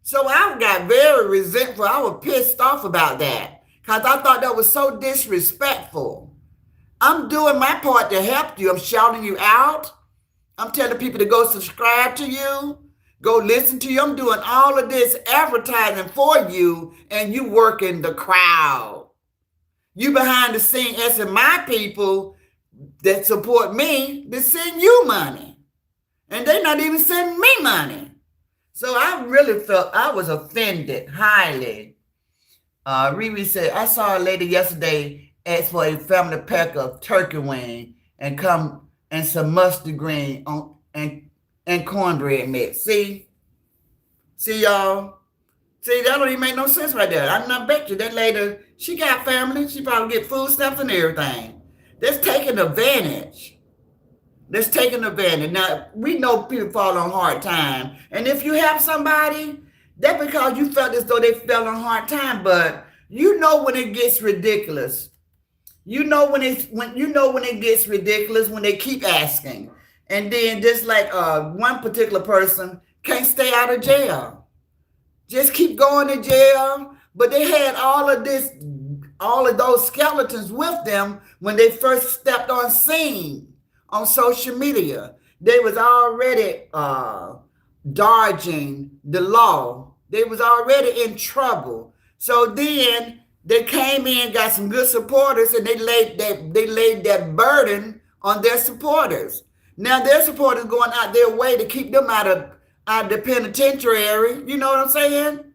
So I got very resentful. I was pissed off about that because I thought that was so disrespectful. I'm doing my part to help you. I'm shouting you out. I'm telling people to go subscribe to you, go listen to you. I'm doing all of this advertising for you, and you working the crowd. You behind the scene asking my people that support me to send you money. And they're not even sending me money. So I really felt I was offended highly. Riri said, I saw a lady yesterday ask for a family pack of turkey wing and come and some mustard green on and cornbread mix. See y'all. See, that don't even make no sense right there. I bet you that lady, she got family. She probably get food stamps and everything. That's taking advantage. That's taking advantage. Now, we know people fall on hard time. And if you have somebody, that's because you felt as though they fell on hard time. But you know when it gets ridiculous. You know when it gets ridiculous when they keep asking. And then just like one particular person can't stay out of jail. Just keep going to jail. But they had all of those skeletons with them when they first stepped on scene on social media. They was already dodging the law. They was already in trouble. So then they came in, got some good supporters, and they laid that burden on their supporters. Now their supporters going out their way to keep them out of the penitentiary. You know what I'm saying?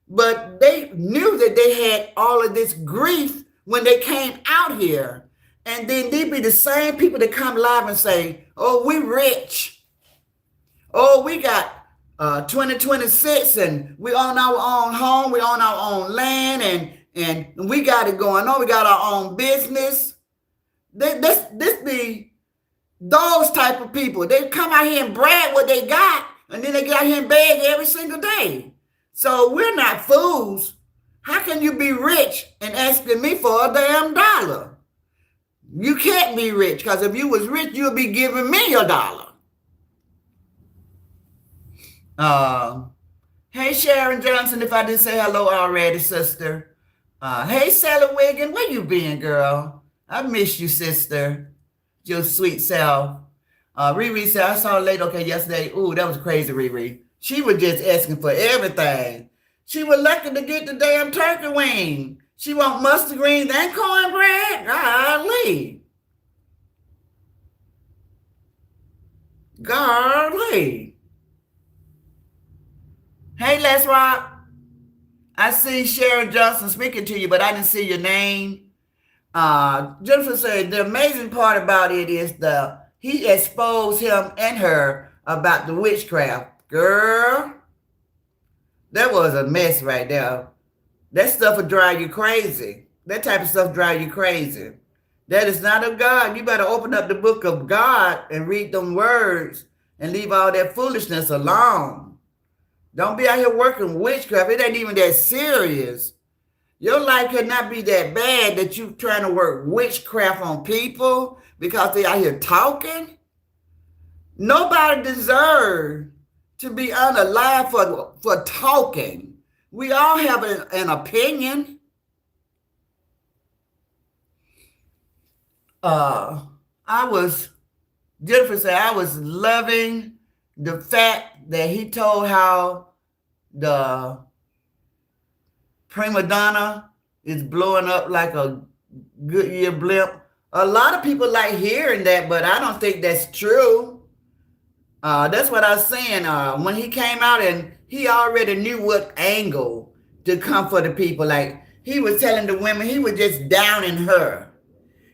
But they knew that they had all of this grief when they came out here. And then they be the same people that come live and say, oh, we rich. Oh, we got 2026 and we own our own home. We own our own land and we got it going on. We got our own business. This be those type of people. They come out here and brag what they got, and then they get out here and beg every single day. So we're not fools. How can you be rich and asking me for a damn dollar? You can't be rich, because if you was rich, you'd be giving me a dollar. Hey, Sharon Johnson, if I didn't say hello already, sister. Hey, Sally Wiggin, where you been, girl? I miss you, sister. Your sweet self. Riri said, I saw a lady, yesterday. Ooh, that was crazy, Riri. She was just asking for everything. She was lucky to get the damn turkey wing. She want mustard greens and cornbread. Golly. Golly. Hey, Les Rock. I see Sharon Johnson speaking to you, but I didn't see your name. Jennifer said the amazing part about it is the he exposed him and her about the witchcraft. Girl, that was a mess right there. That stuff would drive you crazy. That type of stuff drive you crazy. That is not of God. You better open up the book of God and read them words and leave all that foolishness alone. Don't be out here working witchcraft. It ain't even that serious. Your life cannot be that bad that you trying to work witchcraft on people because they out here talking. Nobody deserves to be unalive for talking. We all have an opinion. I was, Jennifer said, I was loving the fact that he told how the prima donna is blowing up like a Goodyear blimp. A lot of people like hearing that, but I don't think that's true. That's what I was saying. When he came out and he already knew what angle to come for the people. Like he was telling the women, he was just downing her.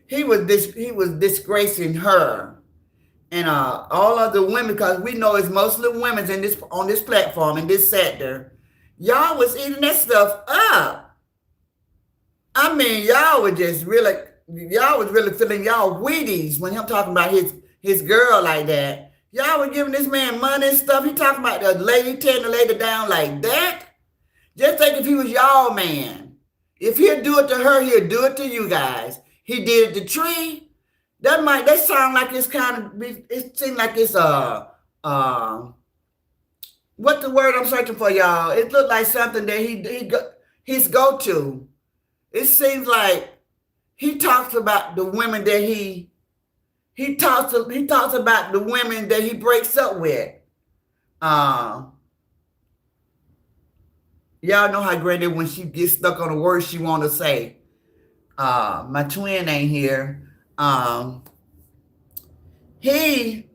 He was disgracing her and all of the women, because we know it's mostly women in this on this platform in this sector. Y'all was eating that stuff up. I mean, y'all was really feeling y'all Wheaties when him talking about his girl like that. Y'all were giving this man money and stuff. He talking about the lady tearing the lady down like that. Just think if he was y'all man. If he'll do it to her, he'll do it to you guys. He did it to Tree. That sound like it's kind of, it seems like it's what the word I'm searching for, y'all? It looked like something that his go-to. It seems like he talks about the women that he talks about the women that he breaks up with. Y'all know how great it is when she gets stuck on a word she want to say. My twin ain't here. He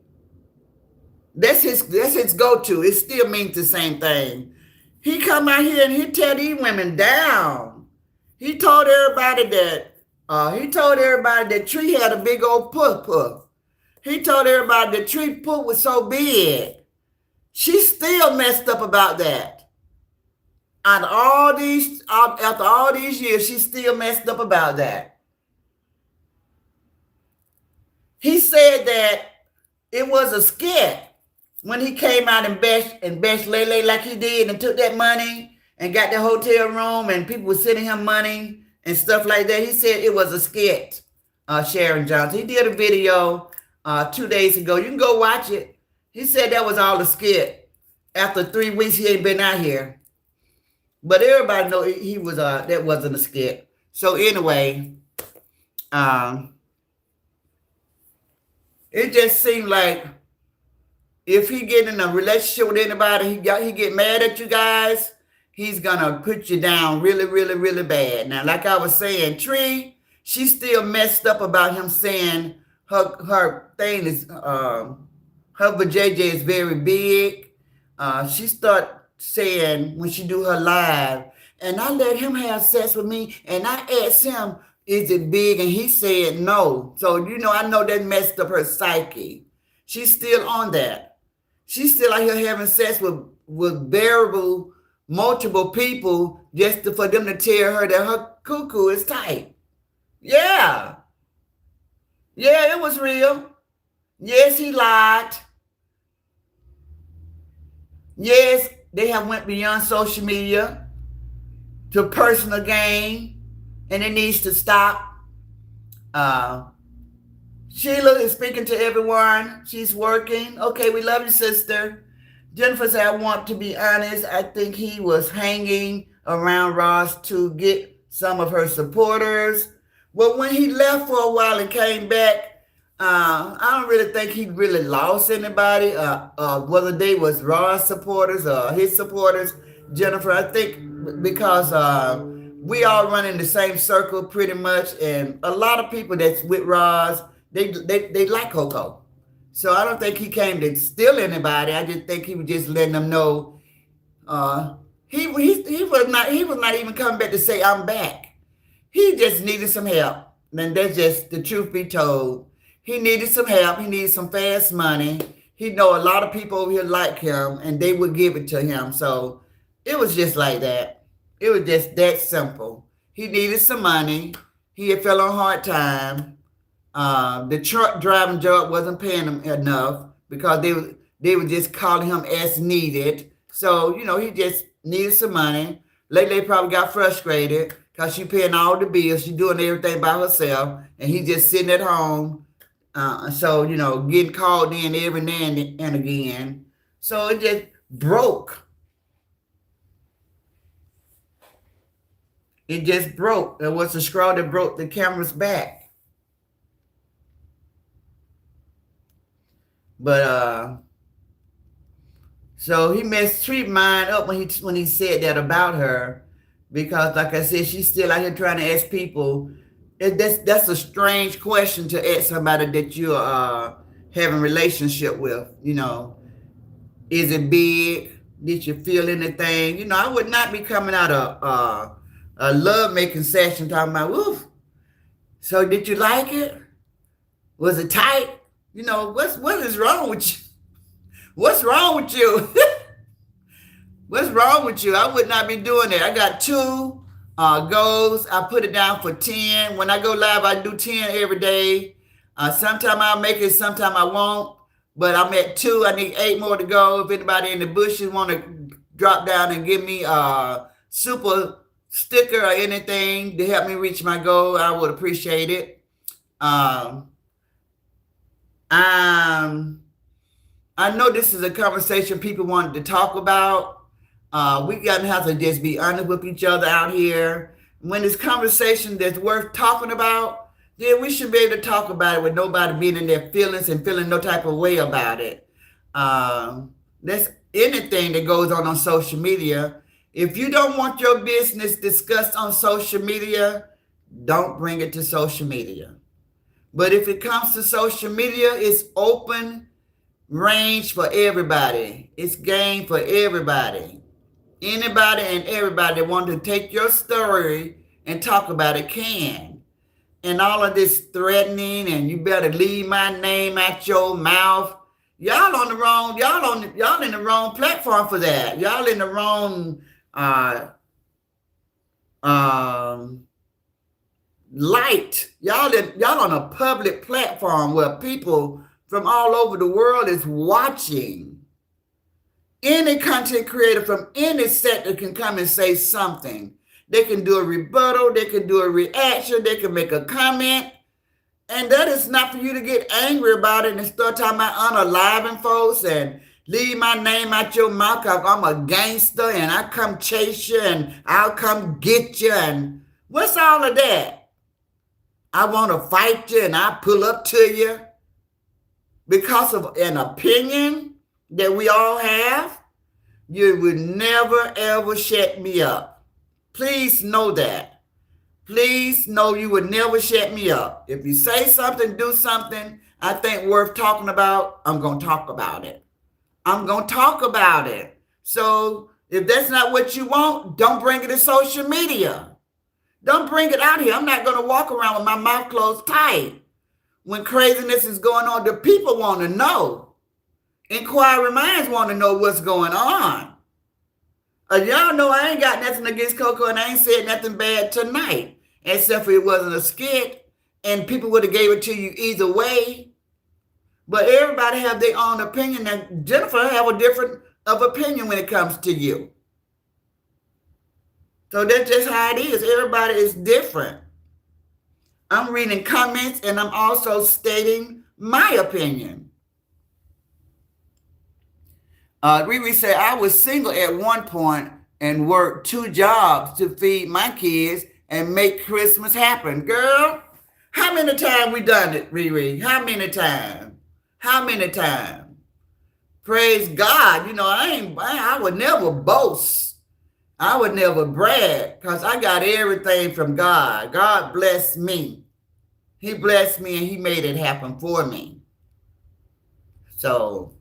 that's his go-to. It still means the same thing. He come out here and he tear these women down. He told everybody that Tree had a big old puff. He told everybody that Tree puff was so big. She still messed up about that. After all these years, she still messed up about that. He said that it was a skit when he came out and bashed Lele like he did and took that money and got the hotel room and people were sending him money and stuff like that. He said it was a skit, Sharon Johnson. He did a video 2 days ago. You can go watch it. He said that was all a skit. After 3 weeks, he ain't been out here. But everybody know he was that wasn't a skit. So anyway, it just seemed like if he get in a relationship with anybody, he get mad at you guys, he's gonna put you down really, really, really bad. Now, like I was saying, Tree, she still messed up about him saying her thing is her vajayjay is very big. She start saying when she do her live, and I let him have sex with me, and I asked him, is it big? And he said no. So, I know that messed up her psyche. She's still on that. She's still out here having sex with bearable, multiple people just for them to tell her that her cuckoo is tight. Yeah. Yeah, it was real. Yes, he lied. Yes, they have went beyond social media to personal gain, and it needs to stop. Sheila is speaking to everyone. She's working. Okay, we love you, sister. Jennifer said, I want to be honest. I think he was hanging around Ross to get some of her supporters. Well, when he left for a while and came back, I don't really think he really lost anybody, whether they was Ross supporters or his supporters. Jennifer, I think because we all run in the same circle pretty much, and a lot of people that's with Ross, they like Coco. So I don't think he came to steal anybody. I just think he was just letting them know Uh, he was not even coming back to say I'm back. He just needed some help. And that's just the truth be told. He needed some help. He needed some fast money. He know a lot of people over here like him, and they would give it to him. So it was just like that. It was just that simple. He needed some money. He had fell on hard time. The truck driving job wasn't paying him enough because they were just calling him as needed. So he just needed some money. Lately, probably got frustrated because she paying all the bills. She doing everything by herself, and he just sitting at home. So getting called in every now and again. So it just broke. It just broke. It was the straw that broke the camera's back. But so he mistreated mine up when he said that about her, because like I said, she's still out here trying to ask people. That's a strange question to ask somebody that you're having a relationship with. Is it big? Did you feel anything? I would not be coming out of a love making session talking about, woof. So did you like it? Was it tight? What is wrong with you? What's wrong with you? What's wrong with you? I would not be doing it. I got two goals. I put it down for 10. When I go live, I do 10 every day. Sometime I'll make it, sometime I won't. But I'm at 2. I need 8 more to go. If anybody in the bushes want to drop down and give me a super sticker or anything to help me reach my goal, I would appreciate it. I know this is a conversation people wanted to talk about. We gotta have to just be honest with each other out here. When it's conversation that's worth talking about, then we should be able to talk about it with nobody being in their feelings and feeling no type of way about it. That's anything that goes on social media. If you don't want your business discussed on social media, don't bring it to social media. But if it comes to social media, it's open range for everybody. It's game for everybody. Anybody and everybody that want to take your story and talk about it can. And all of this threatening and you better leave my name out your mouth. Y'all in the wrong platform for that. Y'all in the wrong light. Y'all on a public platform where people from all over the world is watching. Any content creator from any sector can come and say something. They can do a rebuttal, they can do a reaction, they can make a comment. And that is not for you to get angry about it and start talking about unaliving folks and leave my name out your mouth because I'm a gangster and I come chase you and I'll come get you. And what's all of that? I want to fight you and I pull up to you because of an opinion that we all have. You would never, ever shut me up. Please know that. Please know you would never shut me up. If you say something, do something I think worth talking about, I'm going to talk about it. I'm going to talk about it. So if that's not what you want, don't bring it to social media. Don't bring it out here. I'm not going to walk around with my mouth closed tight. When craziness is going on, the people want to know. Inquiring minds want to know what's going on. Y'all know I ain't got nothing against Coco and I ain't said nothing bad tonight. Except for it wasn't a skit and people would have gave it to you either way. But everybody have their own opinion and Jennifer have a different of opinion when it comes to you. So that's just how it is. Everybody is different. I'm reading comments and I'm also stating my opinion. Riri said, I was single at one point and worked 2 jobs to feed my kids and make Christmas happen. Girl, how many times we done it, Riri? How many times? How many times? Praise God. I would never boast. I would never brag because I got everything from God. God blessed me. He blessed me and he made it happen for me. So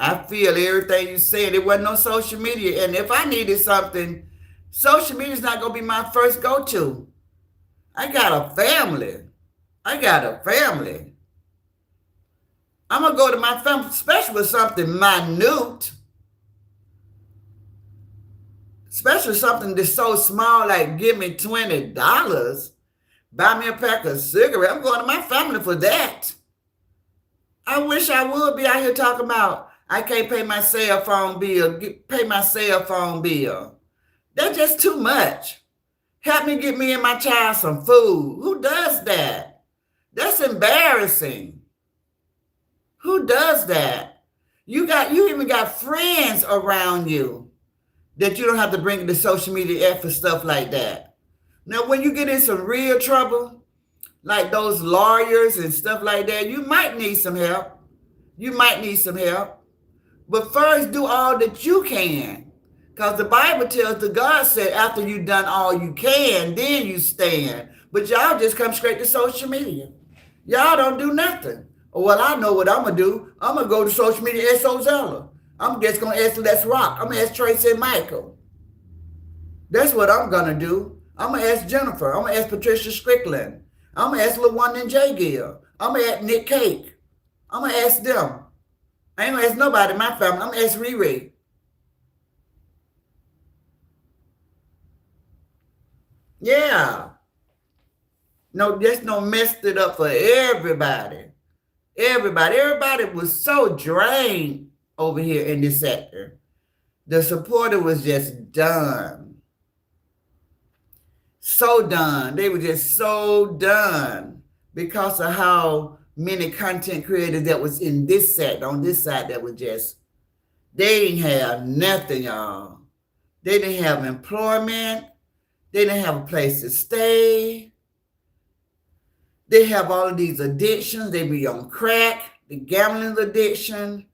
I feel everything you said. There wasn't no social media. And if I needed something, social media is not going to be my first go to. I got a family. I got a family. I'm going to go to my family, especially with something minute, especially something that's so small, like give me $20, buy me a pack of cigarettes. I'm going to my family for that. I wish I would be out here talking about I can't pay my cell phone bill, pay my cell phone bill. That's just too much. Help me get me and my child some food. Who does that? That's embarrassing. Who does that? You even got friends around you that you don't have to bring to social media for stuff like that. Now, when you get in some real trouble, like those lawyers and stuff like that, you might need some help. You might need some help. But first, do all that you can. Because the Bible tells the God said, after you've done all you can, then you stand. But y'all just come straight to social media. Y'all don't do nothing. Well, I know what I'm going to do. I'm going to go to social media, ask Ozella. I'm just going to ask Let's Rock. I'm going to ask Tracy and Michael. That's what I'm going to do. I'm going to ask Jennifer. I'm going to ask Patricia Strickland. I'm going to ask LaWanda and J. Gill. I'm going to ask Nick Cake. I'm going to ask them. I ain't going to ask nobody in my family. I'm going to ask Riri. Yeah. No, just no messed it up for everybody. Everybody was so drained over here in this sector. The supporter was just done. So done. They were just so done because of how many content creators that was in this sector, on this side, that was just, they didn't have nothing, y'all. They didn't have employment. They didn't have a place to stay. They have all of these addictions. They be on crack, the gambling addiction.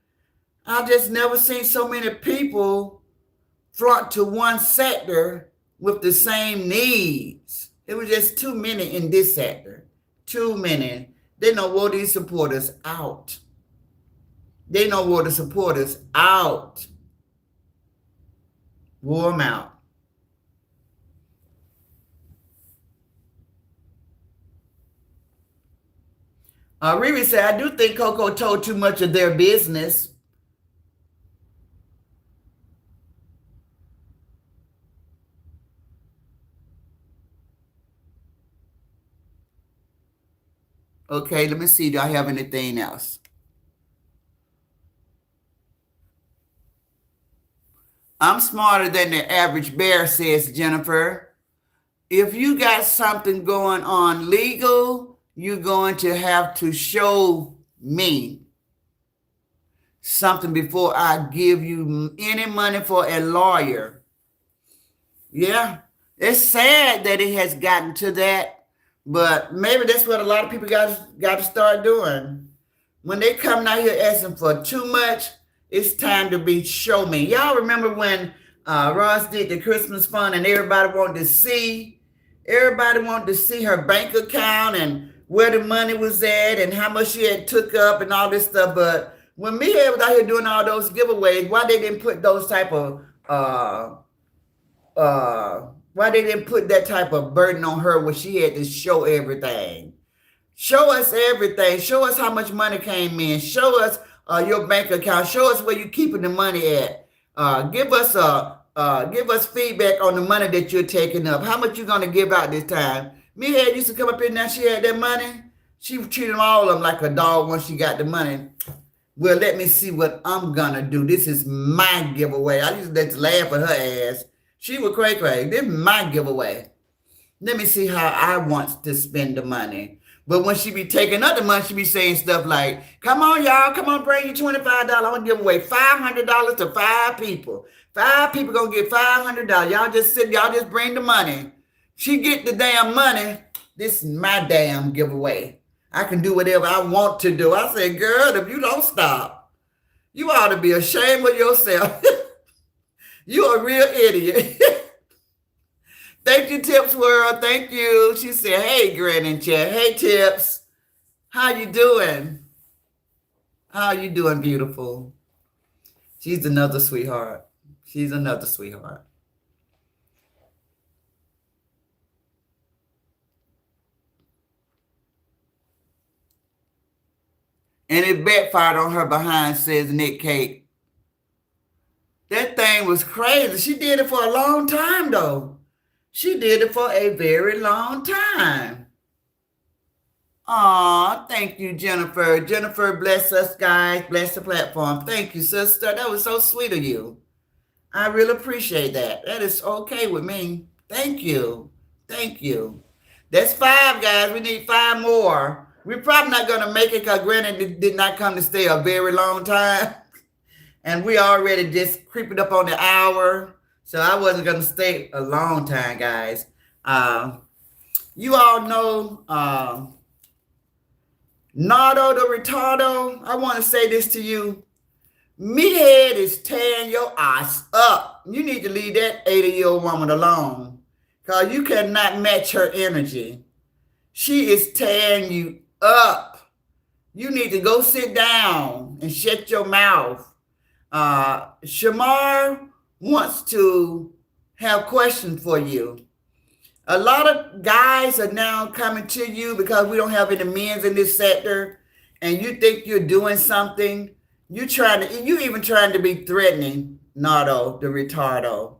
I just never seen so many people flock to one sector with the same needs. It was just too many in this sector. Too many. They know wore these supporters out. They know wore the supporters out. Wore them out. Riri said, I do think Coco told too much of their business. Okay, let me see. Do I have anything else? I'm smarter than the average bear, says Jennifer. If you got something going on legal, you're going to have to show me something before I give you any money for a lawyer. Yeah, it's sad that it has gotten to that, but maybe that's what a lot of people got to start doing. When they come out here asking for too much, it's time to be show me. Y'all remember when Ross did the Christmas fund and everybody wanted to see her bank account and where the money was at and how much she had took up and all this stuff. But when Mia was out here doing all those giveaways, why they didn't put those type of why they didn't put that type of burden on her where she had to show everything? Show us everything. Show us how much money came in. Show us your bank account. Show us where you're keeping the money at. Give us feedback on the money that you're taking up. How much you gonna give out this time? Mia used to come up here now. She had that money. She treated all of them like a dog once she got the money. Well, let me see what I'm gonna do. This is my giveaway. I used to laugh at her ass. She was cray. This is my giveaway. Let me see how I want to spend the money. But when she be taking other money, she be saying stuff like, come on, y'all. Come on, bring you $25. I'm going to give away $500 to 5 people. 5 people going to get $500. Y'all just sit, y'all just bring the money. She get the damn money. This is my damn giveaway. I can do whatever I want to do. I said, girl, if you don't stop, you ought to be ashamed of yourself. You're a real idiot. Thank you, Tips World. Thank you. She said, hey, Granny Chat. Hey, Tips. How you doing? How you doing, beautiful? She's another sweetheart. She's another sweetheart. And it backfired on her behind, says Nick Kate. That thing was crazy. She did it for a long time, though. She did it for a very long time. Aw, thank you, Jennifer. Jennifer, bless us, guys. Bless the platform. Thank you, sister. That was so sweet of you. I really appreciate that. That is okay with me. Thank you. Thank you. That's 5, guys. We need 5 more. We're probably not going to make it because Granny did not come to stay a very long time. And we already just creeping up on the hour. So I wasn't going to stay a long time, guys. You all know Nardo the Retardo. I want to say this to you. Meathead is tearing your ass up. You need to leave that 80-year-old woman alone because you cannot match her energy. She is tearing you up. You need to go sit down and shut your mouth. Shamar wants to have questions for you. A lot of guys are now coming to you because we don't have any men in this sector, and you think you're doing something. You even trying to be threatening, Nardo, the retardo.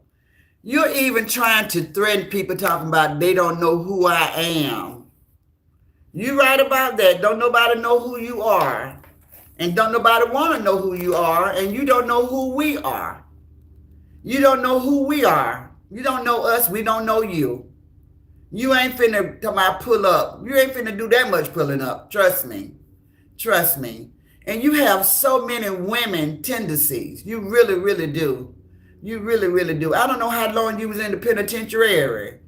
You're even trying to threaten people talking about they don't know who I am. You right about that. Don't nobody know who you are. And don't nobody want to know who you are. And you don't know who we are. You don't know who we are. You don't know us. We don't know you. You ain't finna come out pull up. You ain't finna do that much pulling up. Trust me. Trust me. And you have so many women tendencies. You really, really do. You really, really do. I don't know how long you was in the penitentiary,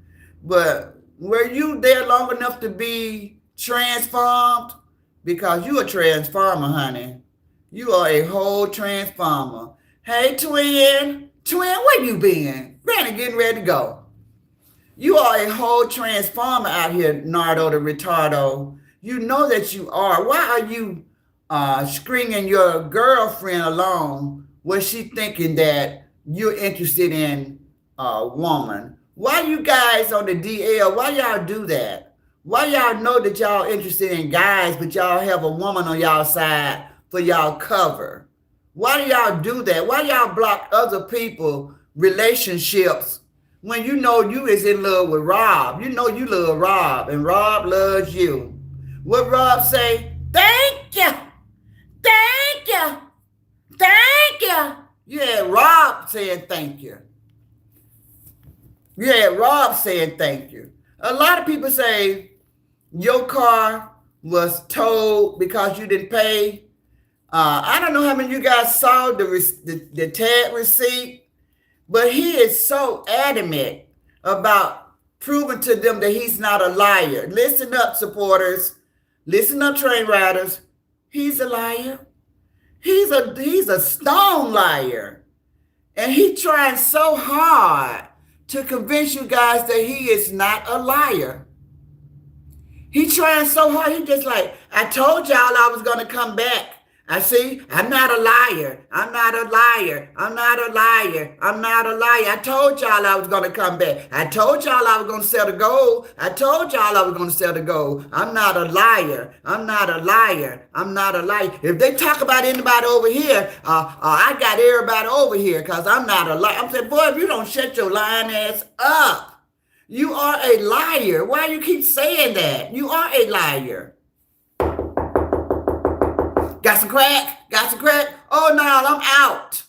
but were you there long enough to be transformed? Because you a transformer, honey. You are a whole transformer. Hey, twin. Twin, where you been? Granny getting ready to go. You are a whole transformer out here, Nardo the Retardo. You know that you are. Why are you stringing your girlfriend along? Was she thinking that you're interested in a woman? Why you guys on the DL, why y'all do that? Why y'all know that y'all interested in guys, but y'all have a woman on y'all side for y'all cover? Why do y'all do that? Why y'all block other people relationships when you know you is in love with Rob? You know you love Rob, and Rob loves you. What Rob say? Thank you. Thank you. Thank you. Yeah, Rob saying thank you. Yeah, Rob saying thank you. A lot of people say your car was towed because you didn't pay. I don't know how many of you guys saw the tag receipt, but he is so adamant about proving to them that he's not a liar. Listen up, supporters. Listen up, train riders. He's a liar. He's a stone liar. And he's trying so hard to convince you guys that he is not a liar. He's trying so hard. He just like, I told y'all I was going to come back. I see, I'm not a liar. I'm not a liar. I'm not a liar. I'm not a liar. I told y'all I was going to come back. I told y'all I was going to sell the gold. I told y'all I was going to sell the gold. I'm not a liar. I'm not a liar. I'm not a liar. If they talk about anybody over here, I got everybody over here because I'm not a liar. I'm saying, boy, if you don't shut your lying ass up, you are a liar. Why you keep saying that? You are a liar. Got some crack? Got some crack? Oh, no, I'm out.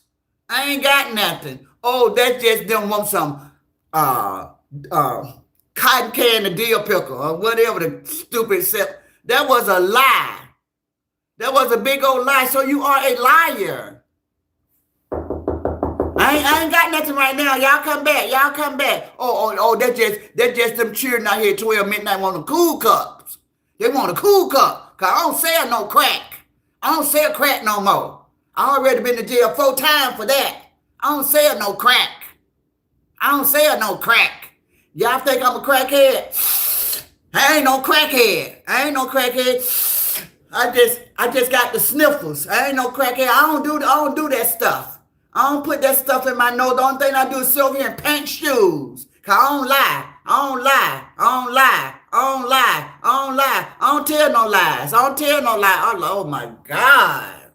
I ain't got nothing. Oh, that just them want some cotton candy dill pickle or whatever the stupid self. That was a lie. That was a big old lie. So you are a liar. I ain't got nothing right now. Y'all come back. Y'all come back. Oh, that's just them cheering out here at 12 midnight want the cool cups. They want a cool cup. Cause I don't sell no crack. I don't sell crack no more. I already been to jail 4 times for that. I don't sell no crack. I don't sell no crack. Y'all think I'm a crackhead? I ain't no crackhead. I ain't no crackhead. I just got the sniffles. I ain't no crackhead. I don't do that stuff. I don't put that stuff in my nose. The only thing I do is sit over here and paint shoes. Cause I don't lie. I don't lie. I don't lie. I don't lie. I don't lie. I don't tell no lies. I don't tell no lies. Oh my God.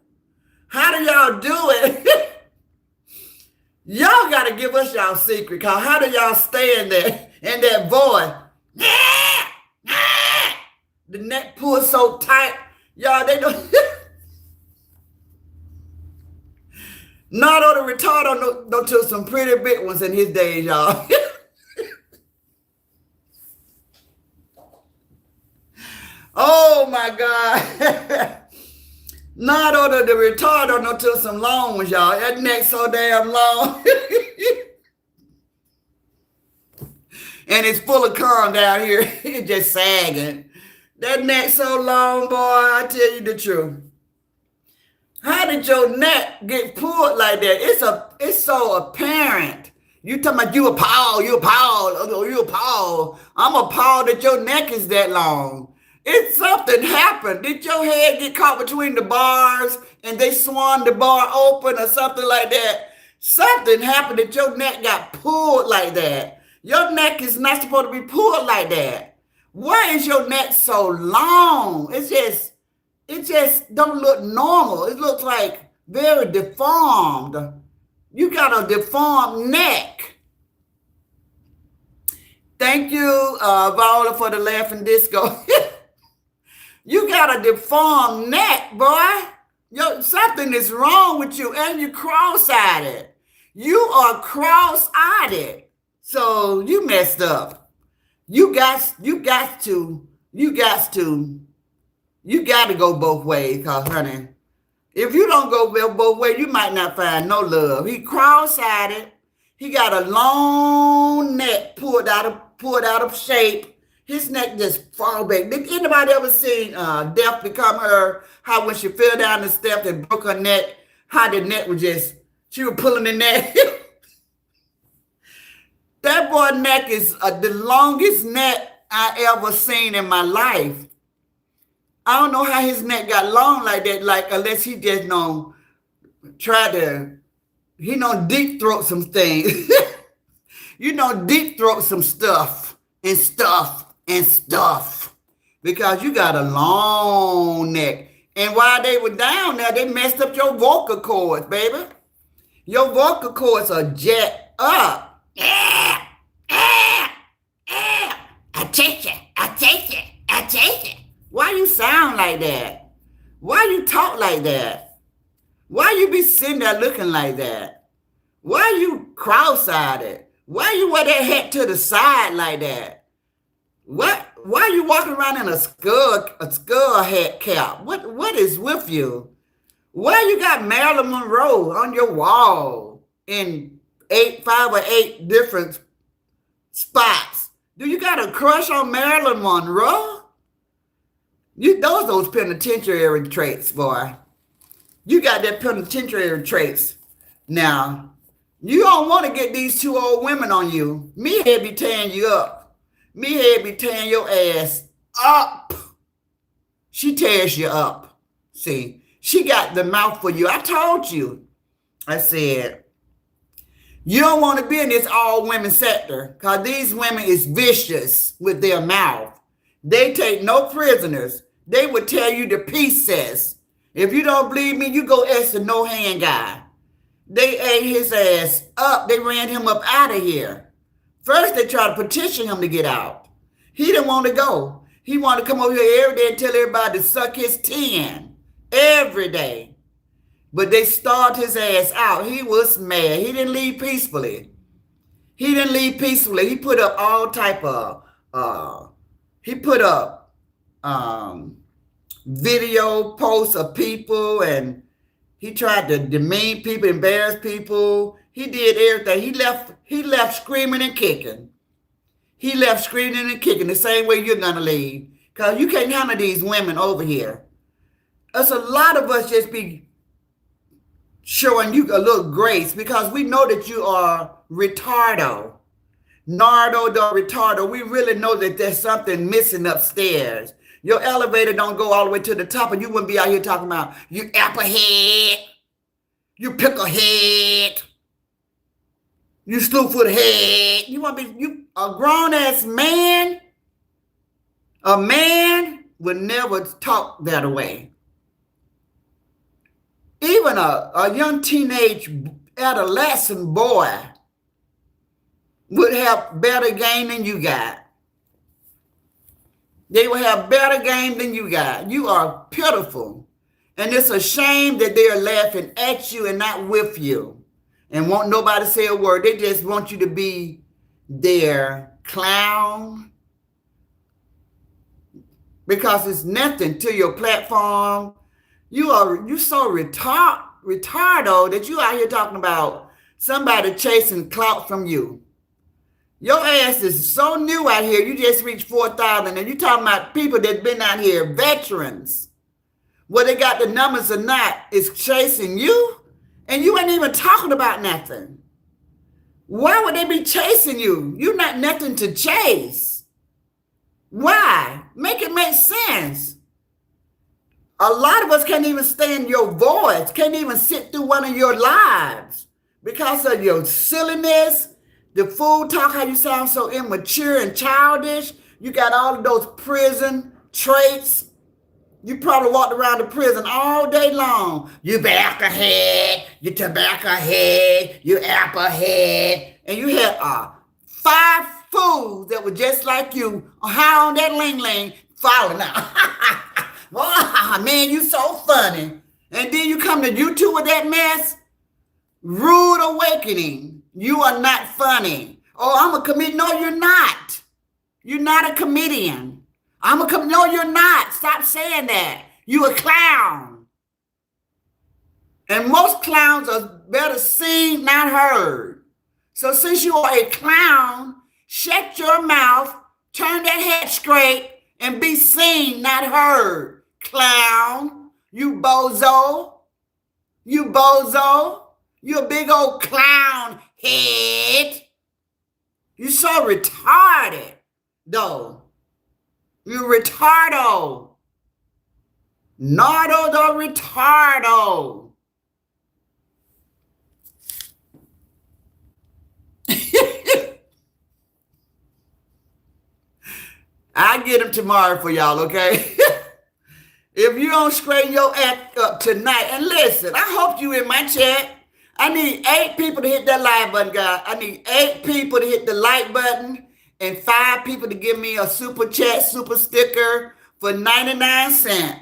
How do y'all do it? Y'all gotta give us y'all secret. Cause how do y'all stay in that voice? The neck pulled so tight. Y'all, they don't. Nardo the retardo no took some pretty big ones in his days, y'all. Oh my God. Nardo the retardo no took some long ones, y'all. That neck so damn long. And it's full of cum down here. It's just sagging. That neck so long, boy, I tell you the truth. How did your neck get pulled like that? It's so apparent. You talking about you appalled. I'm appalled that your neck is that long. It's something happened. Did your head get caught between the bars and they swung the bar open or something like that? Something happened that your neck got pulled like that. Your neck is not supposed to be pulled like that. Why is your neck so long? It just don't look normal. It looks like very deformed. You got a deformed neck. Thank you, Viola, for the laughing disco. You got a deformed neck, boy. Something is wrong with you, and you cross-eyed. You are cross-eyed. So you messed up. You got to go both ways, because, honey, if you don't go both ways, you might not find no love. He cross-eyed. He got a long neck pulled out of shape. His neck just fall back. Did anybody ever seen Death Become Her? How when she fell down the steps and broke her neck, how the neck was she was pulling the neck. That boy neck is the longest neck I ever seen in my life. I don't know how his neck got long like that, unless he just deep throat some things. Deep throat some stuff. Because you got a long neck. And while they were down there, they messed up your vocal cords, baby. Your vocal cords are jacked up. I take it. Why you sound like that? Why you talk like that? Why you be sitting there looking like that? Why you cross-eyed? Why you wear that hat to the side like that? What? Why you walking around in a skull hat cap? What is with you? Why you got Marilyn Monroe on your wall in 5 or 8 different spots? Do you got a crush on Marilyn Monroe? Those penitentiary traits, boy. You got that penitentiary traits. Now, you don't want to get these 2 old women on you. Me head be tearing you up. Me head be tearing your ass up. She tears you up. See, she got the mouth for you. I told you. I said, you don't want to be in this all-women sector because these women is vicious with their mouth. They take no prisoners. They would tell you the pieces. If you don't believe me, you go ask the no-hand guy. They ate his ass up. They ran him up out of here. First, they tried to petition him to get out. He didn't want to go. He wanted to come over here every day and tell everybody to suck his tin every day. But they starved his ass out. He was mad. He didn't leave peacefully. He put up all type of, video posts of people, and he tried to demean people, embarrass people. He did everything. He left screaming and kicking. The same way you're gonna leave. Because you can't handle these women over here. There's a lot of us just be showing you a little grace because we know that you are retardo. Nardo the retardo. We really know that there's something missing upstairs. Your elevator don't go all the way to the top, and you wouldn't be out here talking about you applehead. You pick a head. You slew for the head. You want to be you a grown ass man? A man would never talk that way. Even a young teenage adolescent boy would have better game than you got. They will have better game than you got. You are pitiful. And it's a shame that they are laughing at you and not with you. And won't nobody say a word. They just want you to be their clown. Because it's nothing to your platform. You so retardo that you out here talking about somebody chasing clout from you. Your ass is so new out here. You just reached 4,000, and you talking about people that's been out here, veterans. Whether they got the numbers or not, is chasing you, and you ain't even talking about nothing. Why would they be chasing you? You're not nothing to chase. Why? Make it make sense. A lot of us can't even stand your voice, can't even sit through one of your lives because of your silliness, the fool talk, how you sound so immature and childish. You got all of those prison traits. You probably walked around the prison all day long. You tobacco head, you tobacco head, you apple head. And you had 5 fools that were just like you, high on that ling-ling, falling out. Oh, man, you so funny. And then you come to YouTube with that mess. Rude awakening. You are not funny. Oh, I'm a comedian. No, you're not. You're not a comedian. No, you're not. Stop saying that. You a clown. And most clowns are better seen, not heard. So since you are a clown, shut your mouth, turn that head straight, and be seen, not heard. Clown. You bozo. You bozo. You a big old clown head. You so retarded, though. You retardo. Nardo the retardo. I get them tomorrow for y'all, okay? If you don't straighten your act up tonight, and listen, I hope you in my chat. I need 8 people to hit that like button, guys. I need 8 people to hit the like button and 5 people to give me a super chat, super sticker for 99 cents.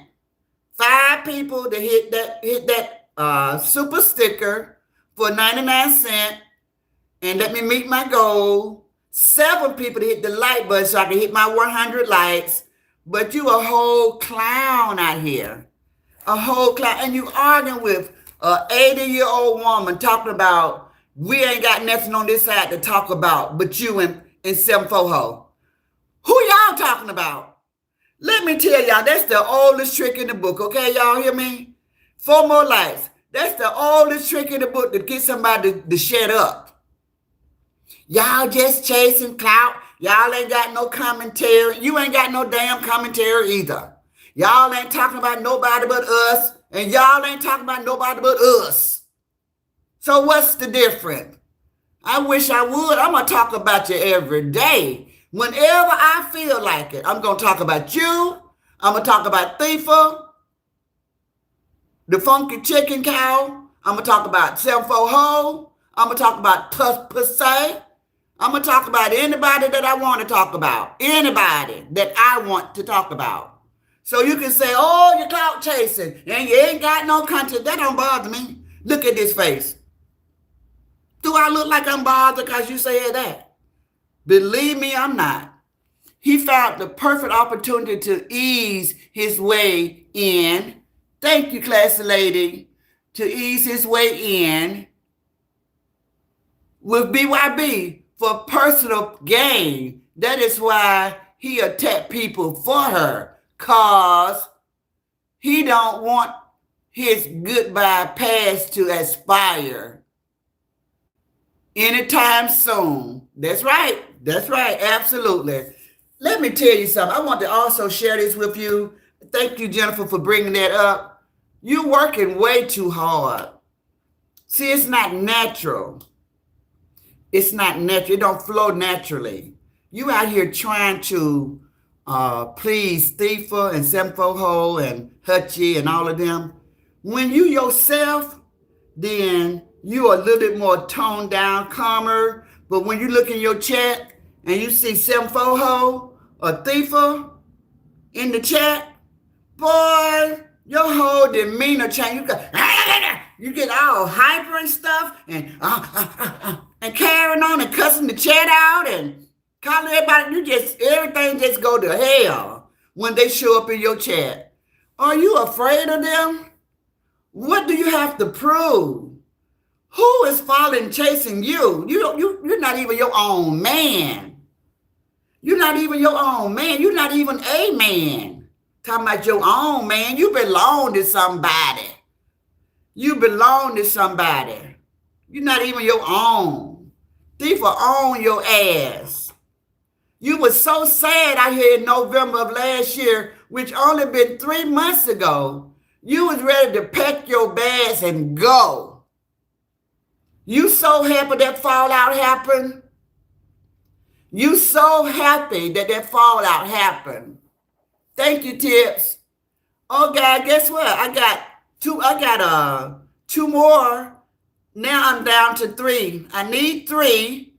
5 people to hit that super sticker for 99 cents and let me meet my goal. 7 people to hit the like button so I can hit my 100 likes. But you a whole clown out here. A whole clown. And you arguing with an 80-year-old woman talking about we ain't got nothing on this side to talk about but you and 7-4-ho. Who y'all talking about? Let me tell y'all, that's the oldest trick in the book, okay? Y'all hear me? 4 more likes. That's the oldest trick in the book to get somebody to shut up. Y'all just chasing clout. Y'all ain't got no commentary. You ain't got no damn commentary either. Y'all ain't talking about nobody but us, and y'all ain't talking about nobody but us. So what's the difference? I wish I would. I'm going to talk about you every day. Whenever I feel like it, I'm going to talk about you. I'm going to talk about Thifa, the funky chicken cow. I'm going to talk about 7-4-ho. I'm going to talk about Pussy. I'm going to talk about anybody that I want to talk about. Anybody that I want to talk about. So you can say, oh, you're clout chasing and you ain't got no content. That don't bother me. Look at this face. Do I look like I'm bothered because you said that? Believe me, I'm not. He found the perfect opportunity to ease his way in. Thank you, classy lady. To ease his way in with BYB for personal gain. That is why he attacked people for her. Cause he don't want his goodbye past to expire anytime soon. That's right. That's right. Absolutely. Let me tell you something. I want to also share this with you. Thank you, Jennifer, for bringing that up. You're working way too hard. See, it's not natural. It's not natural. It don't flow naturally. You out here trying to please Thiefer and Semfoho and Hutchie and all of them. When you yourself, then you are a little bit more toned down, calmer. But when you look in your chat and you see Semfoho or Thiefer in the chat, boy, your whole demeanor change. You get all hyper and stuff and carrying on and cussing the chat out and calling everybody. Everything just go to hell when they show up in your chat. Are you afraid of them? What do you have to prove? Who is following, chasing you? You're not even your own man. You're not even your own man. You're not even a man. Talking about your own man. You belong to somebody. You belong to somebody. You're not even your own. Thief will own your ass. You were so sad out here in November of last year, which only been 3 months ago. You was ready to pack your bags and go. You so happy that fallout happened. You so happy that fallout happened. Thank you, Tips. Oh God, guess what? I got two more. Now I'm down to 3. I need 3.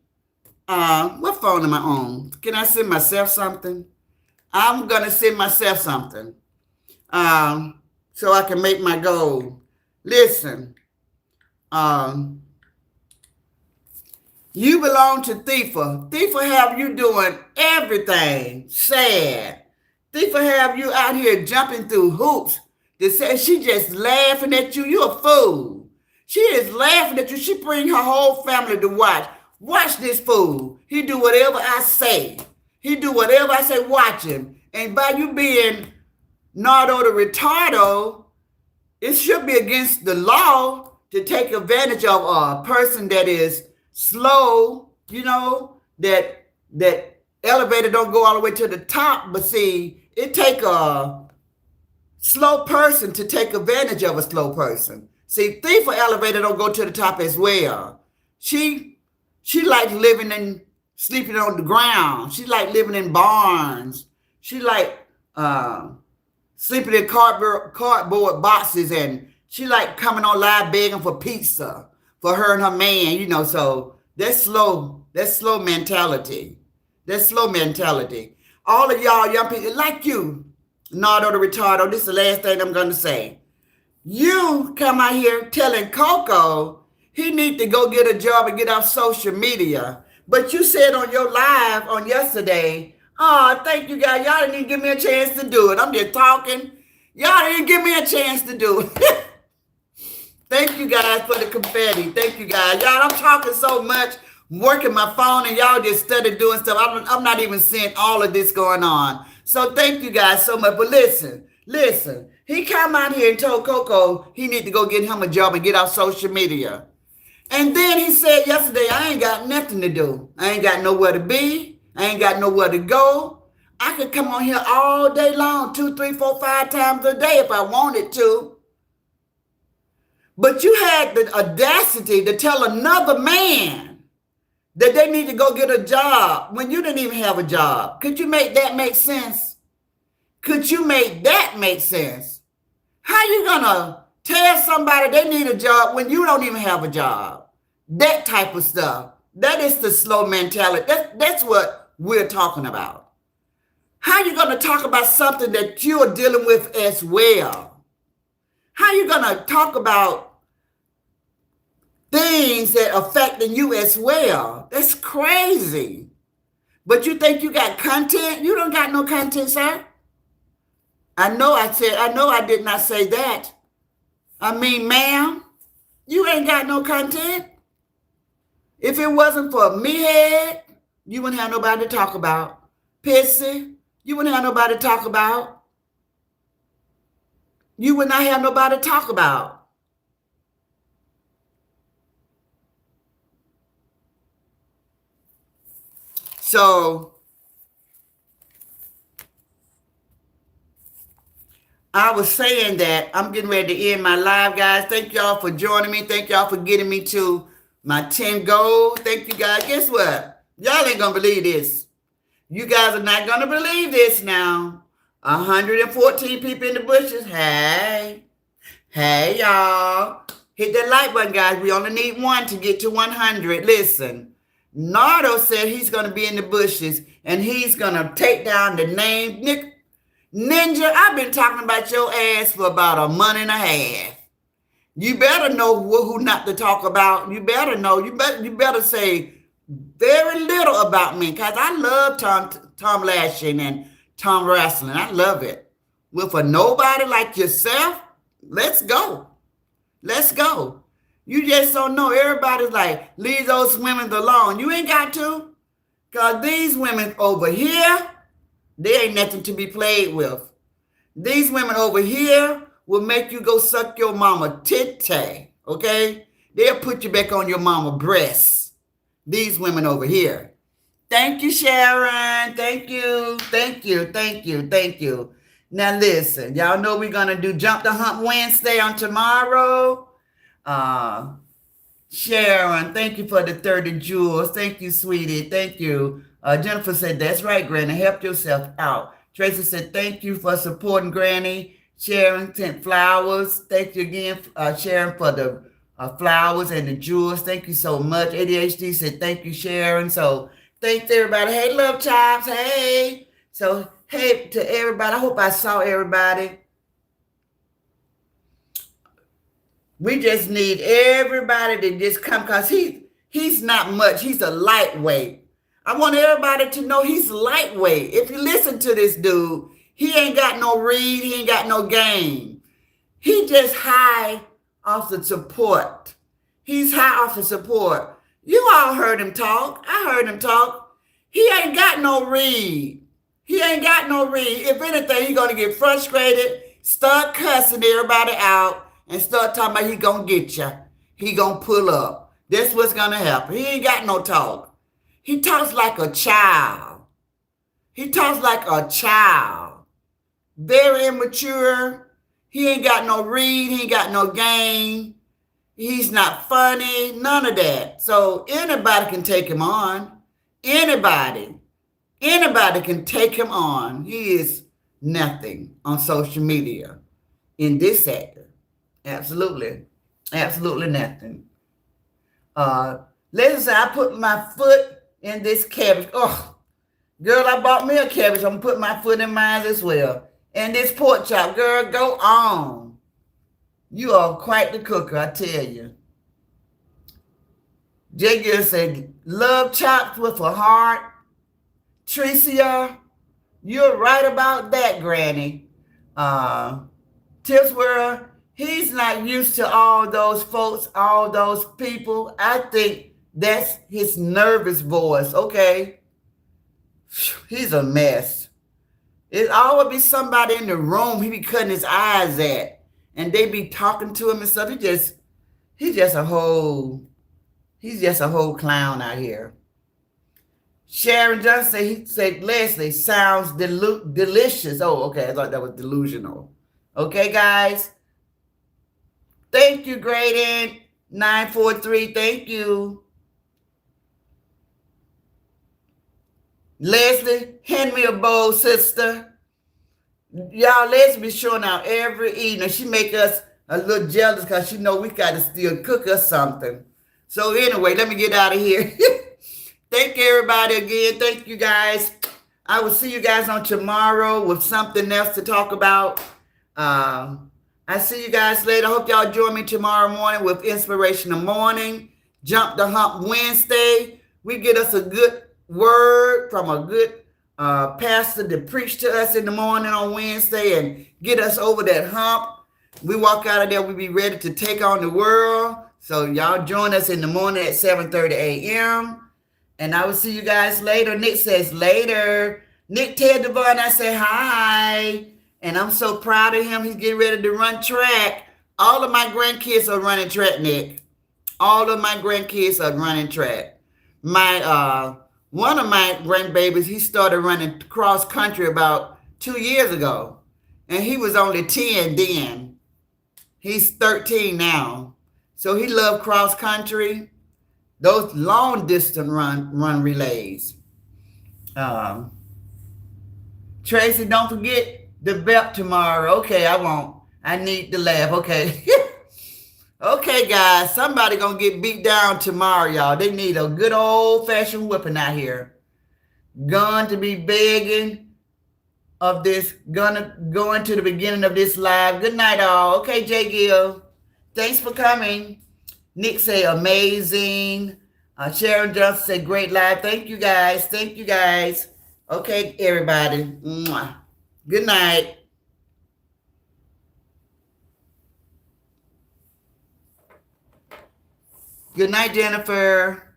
What phone am I on? Can I send myself something? I'm gonna send myself something. So I can make my goal. Listen, you belong to Thiefer. Thiefer have you doing everything sad. Thiefer have you out here jumping through hoops. They say she just laughing at you. You a fool. She is laughing at you. She bring her whole family to watch. Watch this fool. He do whatever I say. He do whatever I say. Watch him. And by you being Nardo the retardo, it should be against the law to take advantage of a person that is slow, that elevator don't go all the way to the top. But see, it take a slow person to take advantage of a slow person. See, thief for elevator don't go to the top as well. She like sleeping on the ground. She like living in barns. She like sleeping in cardboard boxes, and she like coming on live begging for pizza for her and her man, so that's slow mentality. That's slow mentality. All of y'all young people, like you, Nardo the retardo, this is the last thing I'm gonna say. You come out here telling Coco he need to go get a job and get off social media. But you said on your live on yesterday, oh, thank you guys. Y'all didn't even give me a chance to do it. I'm just talking. Y'all didn't give me a chance to do it. Thank you guys for the confetti. Thank you guys. Y'all, I'm talking so much, working my phone, and y'all just started doing stuff. I'm not even seeing all of this going on. So thank you guys so much. But listen. He come out here and told Coco he need to go get him a job and get off social media. And then he said yesterday, I ain't got nothing to do. I ain't got nowhere to be. I ain't got nowhere to go. I could come on here all day long, 2, 3, 4, 5 times a day if I wanted to. But you had the audacity to tell another man that they need to go get a job when you didn't even have a job. Could you make that make sense? Could you make that make sense? How you gonna tell somebody they need a job when you don't even have a job? That type of stuff. That is the slow mentality. That's what we're talking about. How you gonna talk about something that you're dealing with as well? How you gonna talk about things that affecting you as well? That's crazy. But you think you got content? You don't got no content, sir. I know I did not say that. I mean, ma'am, you ain't got no content. If it wasn't for me head, you wouldn't have nobody to talk about. Pissy, you wouldn't have nobody to talk about. You would not have nobody to talk about. So I was saying that I'm getting ready to end my live, guys. Thank y'all for joining me. Thank y'all for getting me to my 10 goals. Thank you, guys. Guess what? Y'all ain't gonna believe this. You guys are not gonna believe this now. 114 people in the bushes. Hey, hey, y'all. Hit that like button, guys. We only need one to get to 100. Listen, Nardo said he's gonna be in the bushes and he's gonna take down the name Ninja. I've been talking about your ass for about a month and a half. You better know who not to talk about. You better know. You better say very little about me because I love Tom Lashing and Tom Wrestling. I love it. Well, for nobody like yourself, let's go. Let's go. You just don't know. Everybody's like, leave those women alone. You ain't got to. Because these women over here, they ain't nothing to be played with. These women over here will make you go suck your mama titty, okay? They'll put you back on your mama breasts. These women over here. Thank you, Sharon. Thank you. Thank you. Thank you. Thank you. Now listen, y'all know we're going to do Jump the Hump Wednesday on tomorrow. Sharon, thank you for the 30 jewels. Thank you, sweetie. Thank you. Jennifer said, that's right, Granny. Help yourself out. Tracy said, thank you for supporting Granny. Sharon sent flowers. Thank you again, Sharon, for the flowers and the jewels. Thank you so much. ADHD said, thank you, Sharon. So thanks everybody. Hey, Love Chops. Hey. So, hey to everybody. I hope I saw everybody. We just need everybody to just come because he's not much. He's a lightweight. I want everybody to know he's lightweight. If you listen to this dude, he ain't got no read. He ain't got no game. He just high off the support. He's high off the support. You all heard him talk. I heard him talk. He ain't got no read. He ain't got no read. If anything, he's going to get frustrated, start cussing everybody out, and start talking about he going to get you. He going to pull up. That's what's going to happen. He ain't got no talk. He talks like a child. He talks like a child. Very immature. He ain't got no read. He ain't got no game. He's not funny. None of that. So anybody can take him on. Anybody. Anybody can take him on. He is nothing on social media in this sector. Absolutely. Absolutely nothing. Listen, I put my foot in this cabbage. Oh, girl, I bought me a cabbage. I'm going to put my foot in mine as well. And this pork chop, girl, go on. You are quite the cooker, I tell you. Jay Gill said, love chops with a heart. Tricia, you're right about that, Granny. Tips World, he's not used to all those folks, all those people. I think that's his nervous voice, okay? He's a mess. It always be somebody in the room he be cutting his eyes at, and they be talking to him and stuff. He's just a whole clown out here. Sharon Johnson, he said, Leslie, sounds delicious. Oh, okay, I thought that was delusional. Okay, guys. Thank you, Graydon. 943, thank you. Leslie, hand me a bowl, sister. Y'all, Leslie be showing out every evening. She make us a little jealous because she know we got to still cook us something. So anyway, let me get out of here. Thank you, everybody, again. Thank you, guys. I will see you guys on tomorrow with something else to talk about. I see you guys later. I hope y'all join me tomorrow morning with Inspirational Morning. Jump the Hump Wednesday. We get us a good word from a good pastor to preach to us in the morning on Wednesday and get us over that hump. We walk out of there, we be ready to take on the world. So y'all join us in the morning at 7:30 a.m. And I will see you guys later. Nick says later. Nick Ted Devon, I say hi. And I'm so proud of him. He's getting ready to run track. All of my grandkids are running track, Nick. All of my grandkids are running track. One of my grandbabies, he started running cross country about 2 years ago. and he was only 10 then. He's 13 now. So he loved cross country, those long distance run relays. Um, Tracy, don't forget the belt tomorrow. Okay, I won't. I need to laugh. Okay. Okay, guys. Somebody gonna get beat down tomorrow, y'all. They need a good old fashioned whipping out here. Going to be begging of this. Gonna go into the beginning of this live. Good night, all. Okay, Jay Gill. Thanks for coming. Nick say amazing. Sharon Johnson say great live. Thank you guys. Thank you guys. Okay, everybody. Mwah. Good night. Good night, Jennifer.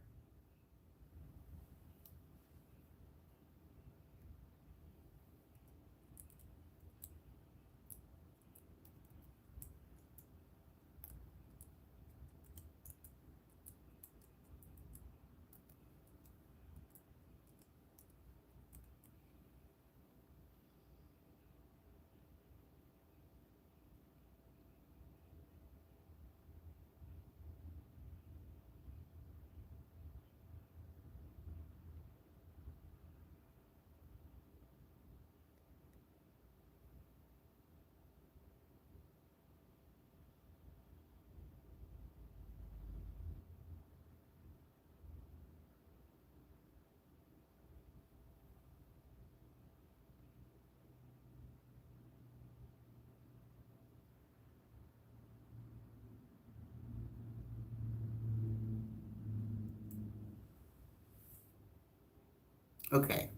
Okay.